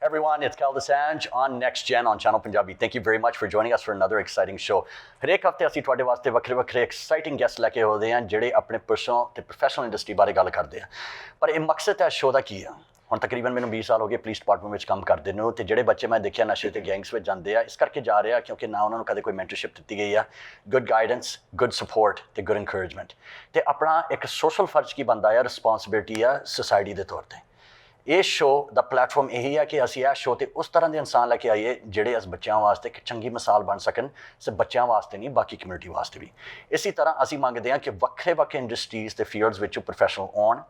everyone, it's Cal DeSange on Next Gen on Channel Punjabi. Thank you very much for joining us for another exciting show. ਹਰੇਕ ਹਫਤੇ ਅਸੀਂ ਤੁਹਾਡੇ ਵਾਸਤੇ ਵੱਖਰੇ exciting guest ਲੈ ਕੇ ਆਉਂਦੇ ਹਾਂ ਜਿਹੜੇ ਆਪਣੇ ਪਰਸਨਲ ਤੇ ਪ੍ਰੋਫੈਸ਼ਨਲ ਇੰਡਸਟਰੀ ਬਾਰੇ ਗੱਲ ਕਰਦੇ ਆ। ਪਰ ਇਹ ਮਕਸਦ ਹੈ ਸ਼ੋਅ ਦਾ ਕੀ ਆ? ਹੁਣ ਤਕਰੀਬਨ ਮੈਨੂੰ 20 ਸਾਲ ਹੋ ਗਏ ਪੁਲਿਸ ਡਿਪਾਰਟਮੈਂਟ ਵਿੱਚ ਕੰਮ ਕਰਦੇ ਨੂੰ, ਤੇ ਜਿਹੜੇ ਬੱਚੇ ਮੈਂ ਦੇਖਿਆ ਨਸ਼ੇ ਤੇ ਗੈਂਗਸ ਵਿੱਚ ਜਾਂਦੇ ਆ ਇਸ ਕਰਕੇ ਜਾ ਰਹੇ ਆ ਕਿਉਂਕਿ ਨਾ ਉਹਨਾਂ ਨੂੰ ਕਦੇ ਕੋਈ ਮੈਂਟਰਸ਼ਿਪ ਦਿੱਤੀ ਗਈ ਆ, ਗੁੱਡ ਗਾਈਡੈਂਸ, ਗੁੱਡ ਸਪੋਰਟ ਤੇ ਗੁੱਡ ਇਨਕਰੇਜਮੈਂਟ। ਤੇ ਆਪਣਾ ਇੱਕ ਸੋਸ਼ਲ ਫਰਜ਼ ਕੀ ਬਣਦਾ ਆ, ਰਿਸਪੌਂਸਿਬਿਲਿਟੀ ਆ ਸੋਸਾਇਟੀ ਦੇ ਤੌਰ ਤੇ। ਇਹ ਸ਼ੋਅ ਦਾ ਪਲੈਟਫਾਰਮ ਇਹੀ ਹੈ ਕਿ ਅਸੀਂ ਇਹ ਸ਼ੋਅ 'ਤੇ ਉਸ ਤਰ੍ਹਾਂ ਦੇ ਇਨਸਾਨ ਲੈ ਕੇ ਆਈਏ ਜਿਹੜੇ ਇਸ ਬੱਚਿਆਂ ਵਾਸਤੇ ਇੱਕ ਚੰਗੀ ਮਿਸਾਲ ਬਣ ਸਕਣ, ਸਿਰਫ ਬੱਚਿਆਂ ਵਾਸਤੇ ਨਹੀਂ ਬਾਕੀ ਕਮਿਊਨਿਟੀ ਵਾਸਤੇ ਵੀ। ਇਸੇ ਤਰ੍ਹਾਂ ਅਸੀਂ ਮੰਗਦੇ ਹਾਂ ਕਿ ਵੱਖਰੇ ਇੰਡਸਟਰੀਜ਼ ਤੇ ਫੀਲਡਸ ਵਿੱਚੋਂ ਪ੍ਰੋਫੈਸ਼ਨਲ ਆਉਣ,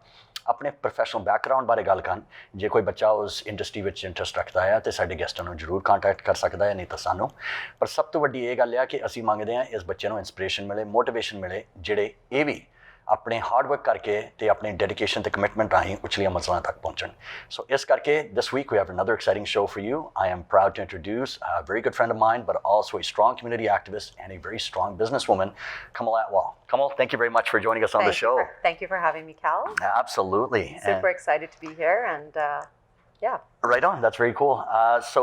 ਆਪਣੇ ਪ੍ਰੋਫੈਸ਼ਨਲ ਬੈਕਗਰਾਊਂਡ ਬਾਰੇ ਗੱਲ ਕਰਨ। ਜੇ ਕੋਈ ਬੱਚਾ ਉਸ ਇੰਡਸਟਰੀ ਵਿੱਚ ਇੰਟਰਸਟ ਰੱਖਦਾ ਹੈ ਤਾਂ ਸਾਡੇ ਗੈਸਟਾਂ ਨੂੰ ਜ਼ਰੂਰ ਕੰਟੈਕਟ ਕਰ ਸਕਦਾ ਹੈ, ਨਹੀਂ ਤਾਂ ਸਾਨੂੰ। ਪਰ ਸਭ ਤੋਂ ਵੱਡੀ ਇਹ ਗੱਲ ਆ ਕਿ ਅਸੀਂ ਮੰਗਦੇ ਹਾਂ ਇਸ ਬੱਚੇ ਨੂੰ ਇੰਸਪੀਰੇਸ਼ਨ ਮਿਲੇ, ਮੋਟੀਵੇਸ਼ਨ ਮਿਲੇ, ਜਿਹੜੇ ਇਹ ਵੀ ਆਪਣੇ ਹਾਰਡ ਵਰਕ ਕਰਕੇ ਤੇ ਆਪਣੇ ਡੈਡੀਕੇਸ਼ਨ ਤੇ ਕਮਿਟਮੈਂਟ ਰਾਹੀਂ ਉਚਲੀਆਂ ਮੰਜ਼ਲਾਂ ਤੱਕ ਪਹੁੰਚਣ। ਸੋ ਇਸ ਕਰਕੇ this week we have another exciting show for you. I am proud to introduce a very good friend of mine, but also a strong community activist and a very strong businesswoman, Kamal Atwal. Kamal, thank you very much for joining us on the show. Thank you for having me, Cal. Absolutely. Super excited to be here, and yeah. Right on. That's very cool. So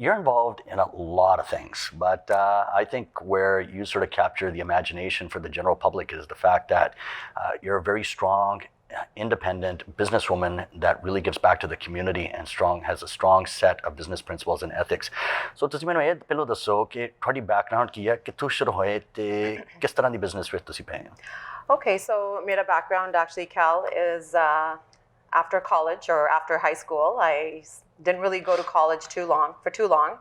you're involved in a lot of things, but I think where you sort of capture the imagination for the general public is the fact that you're a very strong, independent businesswoman that really gives back to the community and has a strong set of business principles and ethics. So ਤੁਸੀਂ ਮੈਨੂੰ ਇਹ ਪਹਿਲਾਂ ਦੱਸੋ ਕਿ ਤੁਹਾਡੀ background ਕੀ ਹੈ, ਕਿੱਥੋਂ ਸ਼ੁਰੂ ਹੋਏ ਤੇ ਕਿਸ ਤਰ੍ਹਾਂ ਦੀ ਬਿਜ਼ਨਸ ਵਿੱਚ ਤੁਸੀਂ ਪਏ ਹੋ? Okay, so my background actually, Cal, is after college or after high school. I didn't really go to college for too long.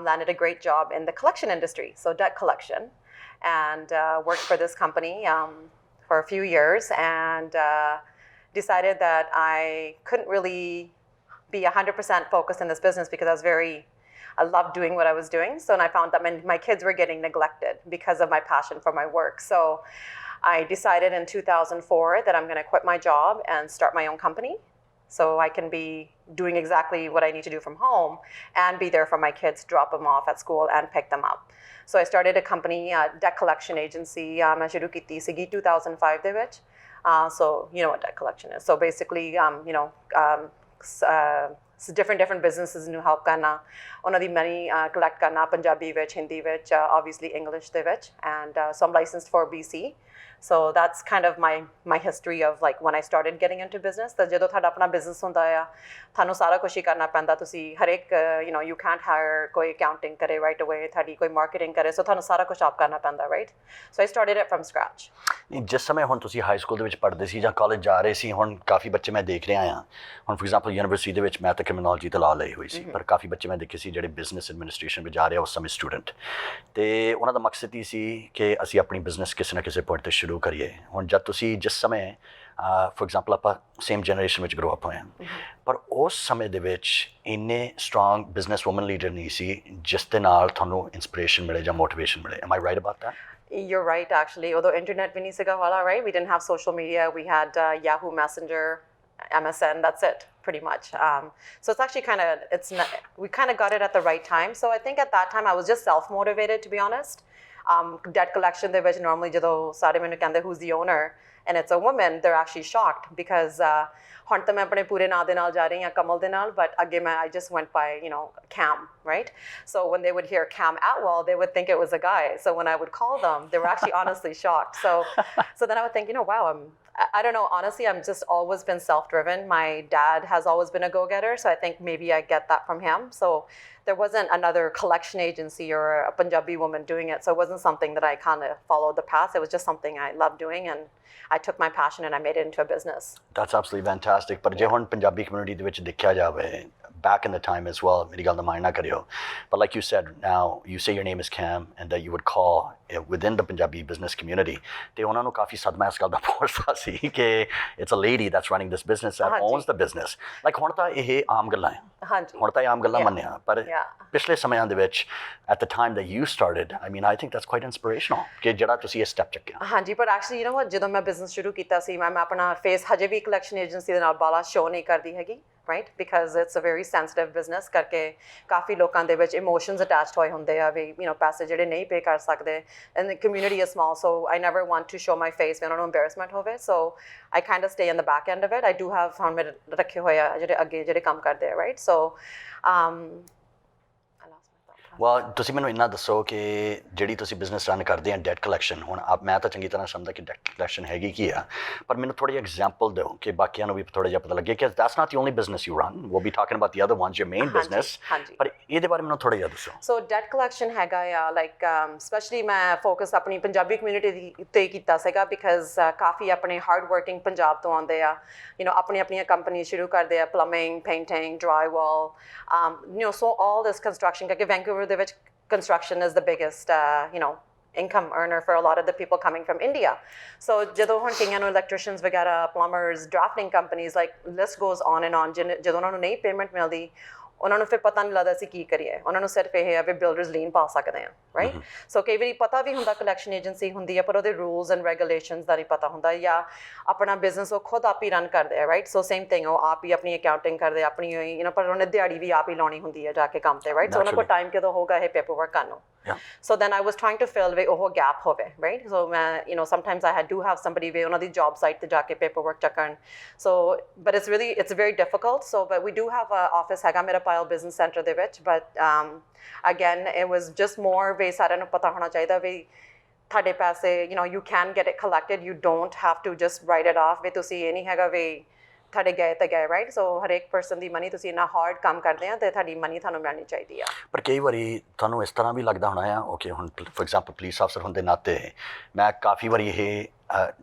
Landed a great job in the collection industry, so debt collection, and worked for this company for a few years, and decided that I couldn't really be 100% focused in this business because I loved doing what I was doing. So, and I found that my kids were getting neglected because of my passion for my work. So I decided in 2004 that I'm going to quit my job and start my own company, so I can be doing exactly what I need to do from home and be there for my kids, drop them off at school and pick them up. So I started a company, debt collection agency. I shuru kiti sigi 2005 de vich. So you know what debt collection is. So basically, different businesses ਨੂੰ help ਕਰਨਾ, ਉਹਨਾਂ ਦੀ money collect ਕਰਨਾ ਪੰਜਾਬੀ ਵਿੱਚ, ਹਿੰਦੀ ਵਿੱਚ, obviously English ਦੇ ਵਿੱਚ, and so I'm licensed for BC. So that's kind of my history of like when I started getting into business. ਤਾਂ ਜਦੋਂ ਤੁਹਾਡਾ ਆਪਣਾ business ਹੁੰਦਾ ਆ ਤੁਹਾਨੂੰ ਸਾਰਾ ਕੁਛ ਹੀ ਕਰਨਾ ਪੈਂਦਾ। ਤੁਸੀਂ ਹਰੇਕ you can't hire ਕੋਈ accounting ਕਰੇ right away, ਤੁਹਾਡੀ ਕੋਈ marketing ਕਰੇ, so ਤੁਹਾਨੂੰ ਸਾਰਾ ਕੁਛ ਆਪ ਕਰਨਾ ਪੈਂਦਾ, right? So I started it from scratch. ਜਿਸ ਸਮੇਂ ਹੁਣ ਤੁਸੀਂ ਹਾਈ ਸਕੂਲ ਦੇ ਵਿੱਚ ਪੜ੍ਹਦੇ ਸੀ ਜਾਂ ਕਾਲਜ ਜਾ ਰਹੇ ਸੀ, ਹੁਣ ਕਾਫੀ ਬੱਚੇ ਮੈਂ ਦੇਖ ਰਿਹਾ ਹਾਂ, ਹੁਣ ਫੋਰ ਐਗਜ਼ਾਮਪਲ ਯੂਨੀਵਰਸਿਟੀ ਦੇ ਵਿੱਚ ਮੈਂ ਤਾਂ ਕ੍ਰਿਮੀਨੋਲੋਜੀ ਤੇ ਲਾਅ ਲਈ ਹੋਈ ਸੀ, ਪਰ ਕਾਫੀ ਬੱਚੇ ਮੈਂ ਦੇਖੇ ਸੀ ਜਿਹੜੇ ਬਿਜ਼ਨਸ ਐਡਮਿਨਿਸਟ੍ਰੇਸ਼ਨ ਵਿੱਚ ਜਾ ਰਹੇ ਉਸ ਸਮੇਂ ਸਟੂਡੈਂਟ, ਤੇ ਉਹਨਾਂ ਦਾ ਮਕਸਦ ਇਹ ਸੀ ਕਿ ਅਸੀਂ ਆਪਣੀ ਬਿਜ਼ਨਸ ਕਿਸੇ ਨਾ ਕਿਸੇ ਪੁਆਇੰਟ 'ਤੇ ਸ਼ੁਰੂ ਕਰੀਏ। ਹੁਣ ਜਦ ਤੁਸੀਂ ਜਿਸ ਸਮੇਂ ਫੋਰ ਐਗਜ਼ਾਮਪਲ ਆਪਾਂ ਸੇਮ ਜਨਰੇਸ਼ਨ ਵਿੱਚ ਗਰੋ ਅਪ ਹੋਏ ਹਾਂ, ਪਰ ਉਸ ਸਮੇਂ ਦੇ ਵਿੱਚ ਇੰਨੇ ਸਟਰੋਂਗ ਬਿਜ਼ਨਸ ਵੂਮਨ ਲੀਡਰ ਨਹੀਂ ਸੀ ਜਿਸ ਦੇ ਨਾਲ ਤੁਹਾਨੂੰ ਇੰਸਪੀਰੇਸ਼ਨ ਮਿਲੇ ਜਾਂ ਮੋਟੀਵੇਸ਼ਨ ਮਿਲੇ। Am I right about that? You're right, actually. Although internet vi nahi siga wala, right? We didn't have social media. We had Yahoo Messenger, MSN. That's it, pretty much. So it's actually we kind of got it at the right time. So I think at that time I was just self-motivated, to be honest. Debt collection, they normally jado sare mainu kende who's the owner, and it's a woman, they're actually shocked because ਹੁਣ ਤਾਂ ਮੈਂ ਆਪਣੇ ਪੂਰੇ ਨਾਂ ਦੇ ਨਾਲ ਜਾ ਰਹੀ ਹਾਂ, ਕਮਲ ਦੇ ਨਾਲ, but ਅੱਗੇ I just went by Cam, right? So when they would hear Cam Atwal, they would think it was a guy. So when I would call them, they were actually honestly shocked. So then I would think, wow, I don't know, honestly, I'm just always been self-driven. My dad has always been a go-getter, so I think maybe I get that from him. So there wasn't another collection agency or a Punjabi woman doing it, so it wasn't something that I kind of followed the path. It was just something I loved doing, and I took my passion and I made it into a business. That's absolutely fantastic. But ਜੇ ਹੁਣ Punjabi community ਦੇ ਵਿੱਚ ਦੇਖਿਆ ਜਾਵੇ, back in the time as well, ਮੇਰੀ ਗੱਲ ਦਾ ਮਾਇਨਾ ਕਰਿਓ, but like you said, now you say your name is Cam and that you would call within the Punjabi business community, ਤੇ ਉਹਨਾਂ ਨੂੰ ਕਾਫੀ ਸਦਮਾ ਇਸ ਗੱਲ ਦਾ ਪਹੁੰਚਦਾ ਸੀ ਕਿ it's a lady that's running this business that owns the business. Like ਹੁਣ ਤਾਂ ਇਹ ਆਮ ਗੱਲਾਂ ਹੈ, ਹੁਣ ਤਾਂ ਇਹ ਆਮ ਗੱਲਾਂ ਮੰਨਿਆ, ਪਰ ਪਿਛਲੇ ਸਮਿਆਂ ਦੇ ਵਿੱਚ at the time that you started, I mean, I think that's quite inspirational ਕਿ ਜਿਹੜਾ ਤੁਸੀਂ ਇਹ ਸਟੈਪ ਚੱਕਿਆ। ਹਾਂਜੀ, ਪਰ ਐਕਚੁਅਲੀ ਜਦੋਂ ਮੈਂ ਬਿਜ਼ਨਸ ਸ਼ੁਰੂ ਕੀਤਾ ਸੀ, ਮੈਂ ਆਪਣਾ ਫੇਸ ਹਜੇ ਵੀ ਕਲੈਕਸ਼ਨ ਏਜੰਸੀ ਦੇ ਨਾਲ ਬਾਲਾ ਸ਼ੋ ਨਹੀਂ ਕਰਦੀ ਹੈਗੀ। right? Because it's a very sensitive business ਕਰਕੇ ਕਾਫੀ ਲੋਕਾਂ ਦੇ ਵਿੱਚ emotions attached ਹੋਏ ਹੁੰਦੇ ਆ ਵੀ ਪੈਸੇ ਜਿਹੜੇ ਨਹੀਂ pay ਕਰ ਸਕਦੇ, and the community is small, so I never want to show my face ਵੀ ਉਹਨਾਂ ਨੂੰ embarrassment ਹੋਵੇ, so I kind of stay in the back end of it. I do have found ਰੱਖੇ ਹੋਏ ਆ ਜਿਹੜੇ ਅੱਗੇ ਜਿਹੜੇ ਕੰਮ ਕਰਦੇ ਆ, right? So well, ਤੁਸੀਂ ਮੈਨੂੰ ਇੰਨਾ ਦੱਸੋ ਕਿ ਜਿਹੜੀ ਤੁਸੀਂ ਬਿਜ਼ਨਸ ਰਨ ਕਰਦੇ ਆ ਡੈਟ ਕਲੈਕਸ਼ਨ, ਹੁਣ ਮੈਂ ਤਾਂ ਚੰਗੀ ਤਰ੍ਹਾਂ ਸਮਝਦਾ ਕਿ ਡੈਟ ਕਲੈਕਸ਼ਨ ਹੈਗੀ ਕੀ ਆ, ਪਰ ਮੈਨੂੰ ਥੋੜ੍ਹੀ ਐਗਜ਼ਾਮਪਲ ਦਿਓ ਕਿ ਬਾਕੀਆਂ ਨੂੰ ਵੀ ਥੋੜ੍ਹਾ ਜਿਹਾ ਪਤਾ ਲੱਗੇ ਕਿ that's not the only business you run, we'll be talking about the other ones, your main business, ਪਰ ਇਹਦੇ ਬਾਰੇ ਮੈਨੂੰ ਥੋੜ੍ਹਾ ਜਿਹਾ ਦੱਸੋ। ਸੋ ਡੈਟ ਕਲੈਕਸ਼ਨ ਹੈਗਾ ਆ ਲਾਈਕ ਸਪੈਸ਼ਲੀ ਮੈਂ ਫੋਕਸ ਆਪਣੀ ਪੰਜਾਬੀ ਕਮਿਊਨਿਟੀ ਦੀ ਉੱਤੇ ਕੀਤਾ ਸੀਗਾ, ਬਿਕਾਜ਼ ਕਾਫੀ ਆਪਣੇ ਹਾਰਡ ਵਰਕਿੰਗ ਪੰਜਾਬ ਤੋਂ ਆਉਂਦੇ ਆ, ਆਪਣੀਆਂ ਕੰਪਨੀ ਸ਼ੁਰੂ ਕਰਦੇ ਆ, ਪਲੰਬਿੰਗ, ਪੇਂਟਿੰਗ, ਡਰਾਈਵਾਲ, ਸੋ ਆਲ ਦਿਸ ਕੰਸਟਰਕਸ਼ਨ, ਕਰਕੇ ਵੈਂਕੂਵਰ ਦੇ ਵਿੱਚ construction is the biggest income earner for a lot of the people coming from India. So ਜਦੋਂ ਹੁਣ ਕਈਆਂ ਨੂੰ electricians ਵਗੈਰਾ, plumbers, drafting companies, like list goes on and on, ਜਦੋਂ ਉਹਨਾਂ ਨੂੰ ਨਹੀਂ ਪੇਮੈਂਟ ਮਿਲਦੀ ਉਹਨਾਂ ਨੂੰ ਫਿਰ ਪਤਾ ਨਹੀਂ ਲੱਗਦਾ ਅਸੀਂ ਕੀ ਕਰੀਏ, ਉਹਨਾਂ ਨੂੰ ਸਿਰਫ ਇਹ ਆ ਵੀ ਬਿਲਡਰਸ ਲੀਨ ਪਾ ਸਕਦੇ ਆ, ਰਾਈਟ? ਸੋ ਕਈ ਵਾਰੀ ਪਤਾ ਵੀ ਹੁੰਦਾ ਕਲੈਕਸ਼ਨ ਏਜੰਸੀ ਹੁੰਦੀ ਆ, ਪਰ ਉਹਦੇ ਰੂਲਸ ਐਂਡ ਰੈਗੂਲੇਸ਼ਨਸ ਦਾ ਨਹੀਂ ਪਤਾ ਹੁੰਦਾ, ਜਾਂ ਆਪਣਾ ਬਿਜ਼ਨਸ ਉਹ ਖੁਦ ਆਪ ਹੀ ਰਨ ਕਰਦੇ ਆ, ਰਾਈਟ? ਸੋ ਸੇਮ ਥਿੰਗ, ਉਹ ਆਪ ਹੀ ਆਪਣੀ ਅਕਾਊਂਟਿੰਗ ਕਰਦੇ, ਆਪਣੀ ਪਰ ਉਹਨੇ ਦਿਹਾੜੀ ਵੀ ਆਪ ਹੀ ਲਾਉਣੀ ਹੁੰਦੀ ਹੈ ਜਾ ਕੇ ਕੰਮ ਤੇ, ਰਾਈਟ? ਸੋ ਉਹਨਾਂ ਕੋਲ ਟਾਈਮ ਕਦੋਂ ਹੋਊਗਾ ਇਹ ਪੇਪਰ ਵਰਕ ਕਰਨ ਨੂੰ? So then I was trying to fill with a gap hove, right? So sometimes I do have somebody with on the job site to jaake paperwork chakkan. So but it's very difficult. So but we do have a office haga mera pile business center de vich, but again it was just more way sare nu pata hona chahiye we thade paise, you can get it collected, you don't have to just write it off, we tusi ਇਹ ਨਹੀਂ ਹੈਗਾ ਵੀ ਤੁਹਾਡੇ ਗਏ ਤਾਂ ਗਏ, right? ਸੋ ਹਰੇਕ person ਦੀ money ਤੁਸੀਂ ਇੰਨਾ ਹਾਰਡ ਕੰਮ ਕਰਦੇ ਆ ਤੇ ਤੁਹਾਡੀ ਮਨੀ ਤੁਹਾਨੂੰ ਮਿਲਣੀ ਚਾਹੀਦੀ ਆ। ਪਰ ਕਈ ਵਾਰੀ ਤੁਹਾਨੂੰ ਇਸ ਤਰ੍ਹਾਂ ਵੀ ਲੱਗਦਾ ਹੋਣਾ ਆ, ਓਕੇ ਹੁਣ ਫੋਰ ਐਗਜ਼ਾਮਪਲ ਪੁਲਿਸ ਅਫਸਰ ਹੋਣ ਦੇ ਨਾਤੇ ਮੈਂ ਕਾਫੀ ਵਾਰੀ ਇਹ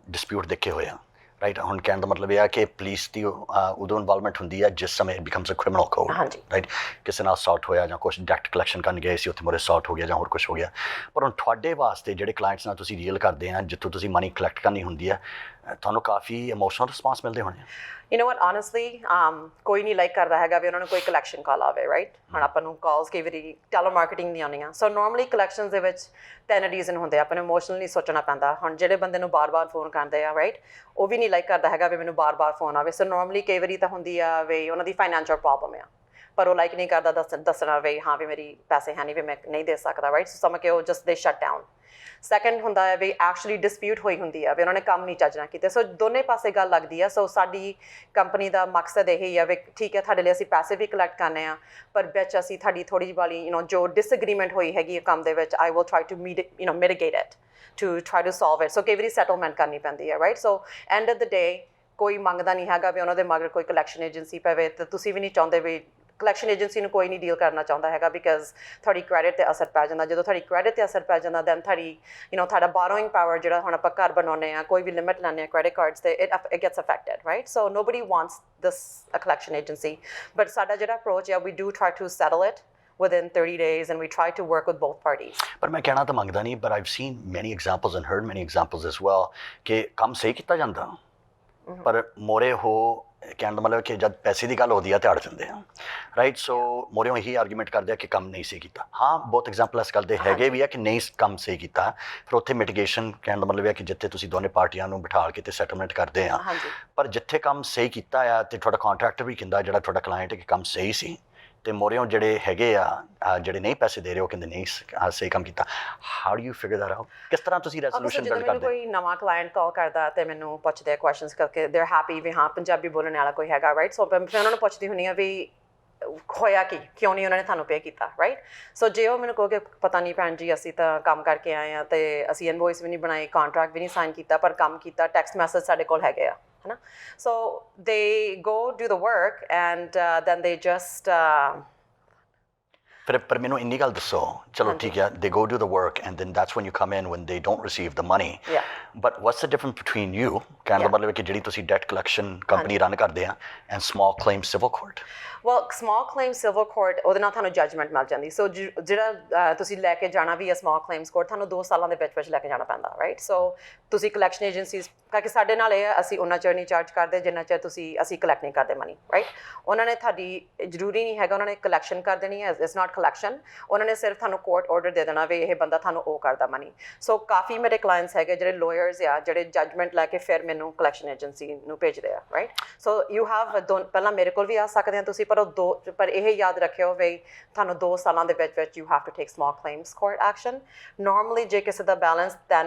ਡਿਸਪਿਊਟ ਦੇਖੇ ਹੋਏ ਆ, ਰਾਈਟ? ਹੁਣ ਕਹਿਣ ਦਾ ਮਤਲਬ ਇਹ ਆ ਕਿ ਪੁਲਿਸ ਦੀ ਉਦੋਂ ਇਨਵੋਲਵਮੈਂਟ ਹੁੰਦੀ ਹੈ ਜਿਸ ਸਮੇਂ it becomes a criminal code, right? ਕਿਸੇ ਨਾਲ ਅਸੌਲਟ ਹੋਇਆ ਜਾਂ ਕੁਛ ਡੈਟ ਕਲੈਕਸ਼ਨ ਕਰਨ ਗਏ ਸੀ, ਉੱਥੇ ਮੋਰੇ ਅਸੌਲਟ ਹੋ ਗਿਆ ਜਾਂ ਹੋਰ ਕੁਛ ਹੋ ਗਿਆ, ਪਰ ਹੁਣ ਤੁਹਾਡੇ ਵਾਸਤੇ ਜਿਹੜੇ ਕਲਾਇੰਟਸ ਨਾਲ ਤੁਸੀਂ ਡੀਲ ਕਰਦੇ ਆ, ਜਿੱਥੋਂ ਤੁਸੀਂ ਮਨੀ ਕਲੈਕਟ ਕਰਨੀ ਹੁੰਦੀ ਹੈ, ਤੁਹਾਨੂੰ ਕਾਫੀ ਇਮੋਸ਼ਨਲ ਰਿਸਪੌਂਸ ਮਿਲਦੇ ਹੋਣੇ ਆ। You know what, honestly, ਕੋਈ ਨਹੀਂ ਲਾਈਕ ਕਰਦਾ ਹੈਗਾ ਵੀ ਉਹਨਾਂ ਨੂੰ ਕੋਈ ਕਲੈਕਸ਼ਨ ਕਾਲ ਆਵੇ, ਰਾਈਟ? ਹੁਣ ਆਪਾਂ ਨੂੰ ਕਾਲਸ ਕਈ ਵਾਰੀ ਟੈਲੀਮਾਰਕੀਟਿੰਗ ਦੀਆਂ ਆਉਂਦੀਆਂ, ਸੋ ਨੋਰਮਲੀ ਕਲੈਕਸ਼ਨਸ ਦੇ ਵਿੱਚ 10 ਰੀਜ਼ਨ ਹੁੰਦੇ ਆ, ਆਪਾਂ ਨੂੰ ਇਮੋਸ਼ਨਲੀ ਸੋਚਣਾ ਪੈਂਦਾ। ਹੁਣ ਜਿਹੜੇ ਬੰਦੇ ਨੂੰ ਬਾਰ-ਬਾਰ ਫੋਨ ਕਰਦੇ ਆ, ਰਾਈਟ, ਉਹ ਵੀ ਨਹੀਂ ਲਾਈਕ ਕਰਦਾ ਹੈਗਾ ਵੀ ਮੈਨੂੰ ਬਾਰ-ਬਾਰ ਫੋਨ ਆਵੇ। ਸੋ ਨੋਰਮਲੀ ਕਈ ਵਾਰੀ ਤਾਂ ਹੁੰਦੀ ਆ ਵੀ ਉਹਨਾਂ ਦੀ ਫਾਈਨੈਂਸ਼ੀਅਲ ਪ੍ਰੋਬਲਮ ਆ, ਪਰ ਉਹ ਲਾਈਕ ਨਹੀਂ ਕਰਦਾ ਦੱਸਣਾ ਵੀ ਹਾਂ ਵੀ ਮੇਰੀ ਪੈਸੇ ਹੈ ਨਹੀਂ, ਵੀ ਮੈਂ ਨਹੀਂ ਦੇ ਸਕਦਾ, ਰਾਈਟ? ਸੋ ਸਮਝ ਕੇ ਉਹ ਜਸਟ ਦੇ ਸ਼ਟ ਡਾਊਨ। ਸੈਕਿੰਡ ਹੁੰਦਾ ਹੈ ਵੀ ਐਕਚੁਅਲੀ ਡਿਸਪਿਊਟ ਹੋਈ ਹੁੰਦੀ ਆ ਵੀ ਉਹਨਾਂ ਨੇ ਕੰਮ ਨਹੀਂ ਚੱਜ ਨਾਲ ਕੀਤੇ, ਸੋ ਦੋਨੇ ਪਾਸੇ ਗੱਲ ਲੱਗਦੀ ਆ। ਸੋ ਸਾਡੀ ਕੰਪਨੀ ਦਾ ਮਕਸਦ ਇਹ ਹੀ ਆ ਵੀ ਠੀਕ ਹੈ ਤੁਹਾਡੇ ਲਈ ਅਸੀਂ ਪੈਸੇ ਵੀ ਕਲੈਕਟ ਕਰਨੇ ਆ, ਪਰ ਵਿੱਚ ਅਸੀਂ ਤੁਹਾਡੀ ਥੋੜ੍ਹੀ ਜਿਹੀ ਵਾਲੀ ਜੋ ਡਿਸਐਗਰੀਮੈਂਟ ਹੋਈ ਹੈਗੀ ਆ ਕੰਮ ਦੇ ਵਿੱਚ, I will try to mitigate it, to try to solve it. So ਕਈ ਵਾਰੀ ਸੈਟਲਮੈਂਟ ਕਰਨੀ ਪੈਂਦੀ ਹੈ, right? So end of the day ਕੋਈ ਮੰਗਦਾ ਨਹੀਂ ਹੈਗਾ ਵੀ ਉਹਨਾਂ ਦੇ ਮਗਰ ਕੋਈ ਕਲੈਕਸ਼ਨ ਏਜੰਸੀ ਪਵੇ, ਤੇ ਤੁਸੀਂ ਵੀ ਨਹੀਂ ਚਾਹੁੰਦੇ ਵੀ ਕਲੈਕਸ਼ਨ ਏਜੰਸੀ ਨੂੰ ਕੋਈ ਨਹੀਂ ਡੀਲ ਕਰਨਾ ਚਾਹੁੰਦਾ ਹੈਗਾ, ਬਿਕਾਜ਼ ਤੁਹਾਡੀ ਕ੍ਰੈਡਿਟ 'ਤੇ ਅਸਰ ਪੈ ਜਾਂਦਾ। ਜਦੋਂ ਤੁਹਾਡੀ ਕ੍ਰੈਡਿਟ 'ਤੇ ਅਸਰ ਪੈ ਜਾਂਦਾ, ਦੈਨ ਤੁਹਾਡੀ ਤੁਹਾਡਾ ਬਾਰੋਇੰਗ ਪਾਵਰ ਜਿਹੜਾ ਹੁਣ ਆਪਾਂ ਘਰ ਬਣਾਉਂਦੇ ਆ, ਕੋਈ ਵੀ ਲਿਮਿਟ ਲੈਂਦੇ ਆ ਕ੍ਰੈਡਿਟ ਕਾਰਡਸ 'ਤੇ, it gets affected, right? So nobody wants this a collection agency, but ਸਾਡਾ ਜਿਹੜਾ ਅਪਰੋਚ ਆ, we do try to settle it within 30 days, and we try to work with both parties. ਪਰ ਮੈਂ ਕਹਿਣਾ ਤਾਂ ਮੰਗਦਾ ਨਹੀਂ, but I've seen many examples and heard many examples as well ਕਿ ਕੰਮ ਸਹੀ ਕੀਤਾ ਜਾਂਦਾ, ਪਰ ਮੋਰੇ ਹੋ ਕਹਿਣ ਦਾ ਮਤਲਬ ਕਿ ਜਦ ਪੈਸੇ ਦੀ ਗੱਲ ਹੁੰਦੀ ਆ ਤੇ ਅੜ ਜਾਂਦੇ ਆ, ਰਾਈਟ? ਸੋ ਮੋਰਿਓਂ ਇਹੀ ਆਰਗੂਮੈਂਟ ਕਰਦੇ ਆ ਕਿ ਕੰਮ ਨਹੀਂ ਸਹੀ ਕੀਤਾ। ਹਾਂ, ਬਹੁਤ ਐਗਜ਼ਾਮਪਲ ਇਸ ਗੱਲ ਦੇ ਹੈਗੇ ਵੀ ਆ ਕਿ ਨਹੀਂ ਕੰਮ ਸਹੀ ਕੀਤਾ, ਫਿਰ ਉੱਥੇ ਮਿਟੀਗੇਸ਼ਨ ਕਹਿਣ ਦਾ ਮਤਲਬ ਹੈ ਕਿ ਜਿੱਥੇ ਤੁਸੀਂ ਦੋਨੇ ਪਾਰਟੀਆਂ ਨੂੰ ਬਿਠਾ ਕੇ ਤੇ ਸੈਟਲਮੈਂਟ ਕਰਦੇ ਆ, ਪਰ ਜਿੱਥੇ ਕੰਮ ਸਹੀ ਕੀਤਾ ਆ ਤੇ ਤੁਹਾਡਾ ਕੰਟਰੈਕਟਰ ਵੀ ਕਹਿੰਦਾ ਜਿਹੜਾ ਤੁਹਾਡਾ ਕਲਾਇੰਟ ਹੈ ਕਿ ਕੰਮ ਸਹੀ ਸੀ, ਤੇ ਮੋਰਿਓਂ ਜਿਹੜੇ ਹੈਗੇ ਆ ਜਿਹੜੇ ਨਹੀਂ ਪੈਸੇ ਦੇ ਰਹੇ ਉਹ ਕਹਿੰਦੇ ਨਹੀਂ ਸਹੀ ਕੰਮ ਕੀਤਾ। How do you figure that out? ਕਿਸ ਤਰ੍ਹਾਂ ਤੁਸੀਂ ਰੈਜ਼ੋਲੂਸ਼ਨ ਬਿਲਡ ਕਰਦੇ? ਕੋਈ ਨਵਾਂ ਕਲਾਇੰਟ ਕਾਲ ਕਰਦਾ ਤੇ ਮੈਨੂੰ ਪੁੱਛਦੇ ਆ ਕੁਐਸਚਨਸ ਕਰਕੇ, ਦੇ ਆਰ ਹੈਪੀ ਵੀ ਹਾਂ ਪੰਜਾਬੀ ਬੋਲਣ ਵਾਲਾ ਕੋਈ ਹੈਗਾ, ਰਾਈਟ? ਸੋ ਮੈਂ ਉਹਨਾਂ ਨੂੰ ਪੁੱਛਦੀ ਹੁੰਦੀ ਆ ਵੀ ਹੋਇਆ ਕੀ, ਕਿਉਂ ਨਹੀਂ ਉਹਨਾਂ ਨੇ ਤੁਹਾਨੂੰ ਪੇ ਕੀਤਾ, ਰਾਈਟ? ਸੋ ਜੇ ਉਹ ਮੈਨੂੰ ਕਹੋਗੇ ਪਤਾ ਨਹੀਂ ਭੈਣ ਜੀ ਅਸੀਂ ਤਾਂ ਕੰਮ ਕਰਕੇ ਆਏ ਹਾਂ ਤੇ ਅਸੀਂ ਇਨਵੋਇਸ ਵੀ ਨਹੀਂ ਬਣਾਈ, ਕਾਂਟਰੈਕਟ ਵੀ ਨਹੀਂ ਸਾਈਨ ਕੀਤਾ, ਪਰ ਕੰਮ ਕੀਤਾ, ਟੈਕਸਟ ਮੈਸੇਜ ਸਾਡੇ ਕੋਲ ਹੈਗੇ ਆ, ਹੈ ਨਾ? So they go do the work and then they just ਪਰ ਮੈਨੂੰ ਇੰਨੀ ਗੱਲ ਦੱਸੋ, ਚਲੋ ਠੀਕ ਹੈ, they go do the work and then that's when you come in when they don't receive the money, but what's the difference between you, ਕਹਿਣ ਦਾ ਮਤਲਬ ਹੈ ਕਿ ਜਿਹੜੀ ਤੁਸੀਂ ਡੈਟ ਕਲੈਕਸ਼ਨ ਕੰਪਨੀ ਰਨ ਕਰਦੇ ਆ, and small claim civil court? well small claim civil court ਉਹਦੇ ਨਾਲ ਤੁਹਾਨੂੰ ਜੱਜਮੈਂਟ ਮਿਲ ਜਾਂਦੀ, ਸੋ ਜਿਹੜਾ ਤੁਸੀਂ ਲੈ ਕੇ ਜਾਣਾ ਵੀ ਹੈ small claims court, ਤੁਹਾਨੂੰ 2 ਸਾਲਾਂ ਦੇ ਵਿੱਚ ਲੈ ਕੇ ਜਾਣਾ ਪੈਂਦਾ, ਰਾਈਟ? ਸੋ ਤੁਸੀਂ ਕਲੈਕਸ਼ਨ ਏਜੰਸੀਜ਼ ਕਰਕੇ ਸਾਡੇ ਨਾਲ ਇਹ ਅਸੀਂ ਉਹਨਾਂ ਚਿਰ ਨਹੀਂ ਚਾਰਜ ਕਰਦੇ ਜਿੰਨਾ ਚਿਰ ਅਸੀਂ ਕਲੈਕਟ ਨਹੀਂ ਕਰਦੇ ਮਨੀ, ਰਾਈਟ? ਉਹਨਾਂ ਨੇ ਤੁਹਾਡੀ ਜ਼ਰੂਰੀ ਨਹੀਂ ਹੈਗਾ ਉਹਨਾਂ ਨੇ ਕਲੈਕਸ਼ਨ ਕਰ ਦੇਣੀ ਹੈ, ਇਟਸ ਨਾਟ not collection, ਉਹਨਾਂ ਨੇ ਸਿਰਫ ਤੁਹਾਨੂੰ ਕੋਰਟ ਆਰਡਰ ਦੇ ਦੇਣਾ ਵੀ ਇਹ ਬੰਦਾ ਤੁਹਾਨੂੰ ਉਹ ਕਰਦਾ ਮਨੀ। ਸੋ ਕਾਫੀ ਮੇਰੇ ਕਲਾਇੰਟਸ ਹੈਗੇ ਜਿਹੜੇ ਲਾਇਰਸ ਆ ਜਿਹੜੇ ਜਜਮੈਂਟ ਲੈ ਕੇ ਫਿਰ ਮੈਨੂੰ ਕਲੈਕਸ਼ਨ ਏਜੰਸੀ ਨੂੰ ਭੇਜਦੇ ਆ, ਰਾਈਟ। ਸੋ ਯੂ ਹੈਵ ਪਹਿਲਾਂ ਮੇਰੇ ਕੋਲ ਵੀ ਆ ਸਕਦੇ ਆ ਤੁਸੀਂ, ਪਰ ਇਹ ਯਾਦ ਰੱਖਿਓ ਵੀ ਤੁਹਾਨੂੰ 2 ਸਾਲਾਂ ਦੇ ਵਿੱਚ you have to take small claims court action. Normally ਜੇ ਕਿਸੇ ਦਾ ਬੈਲੈਂਸ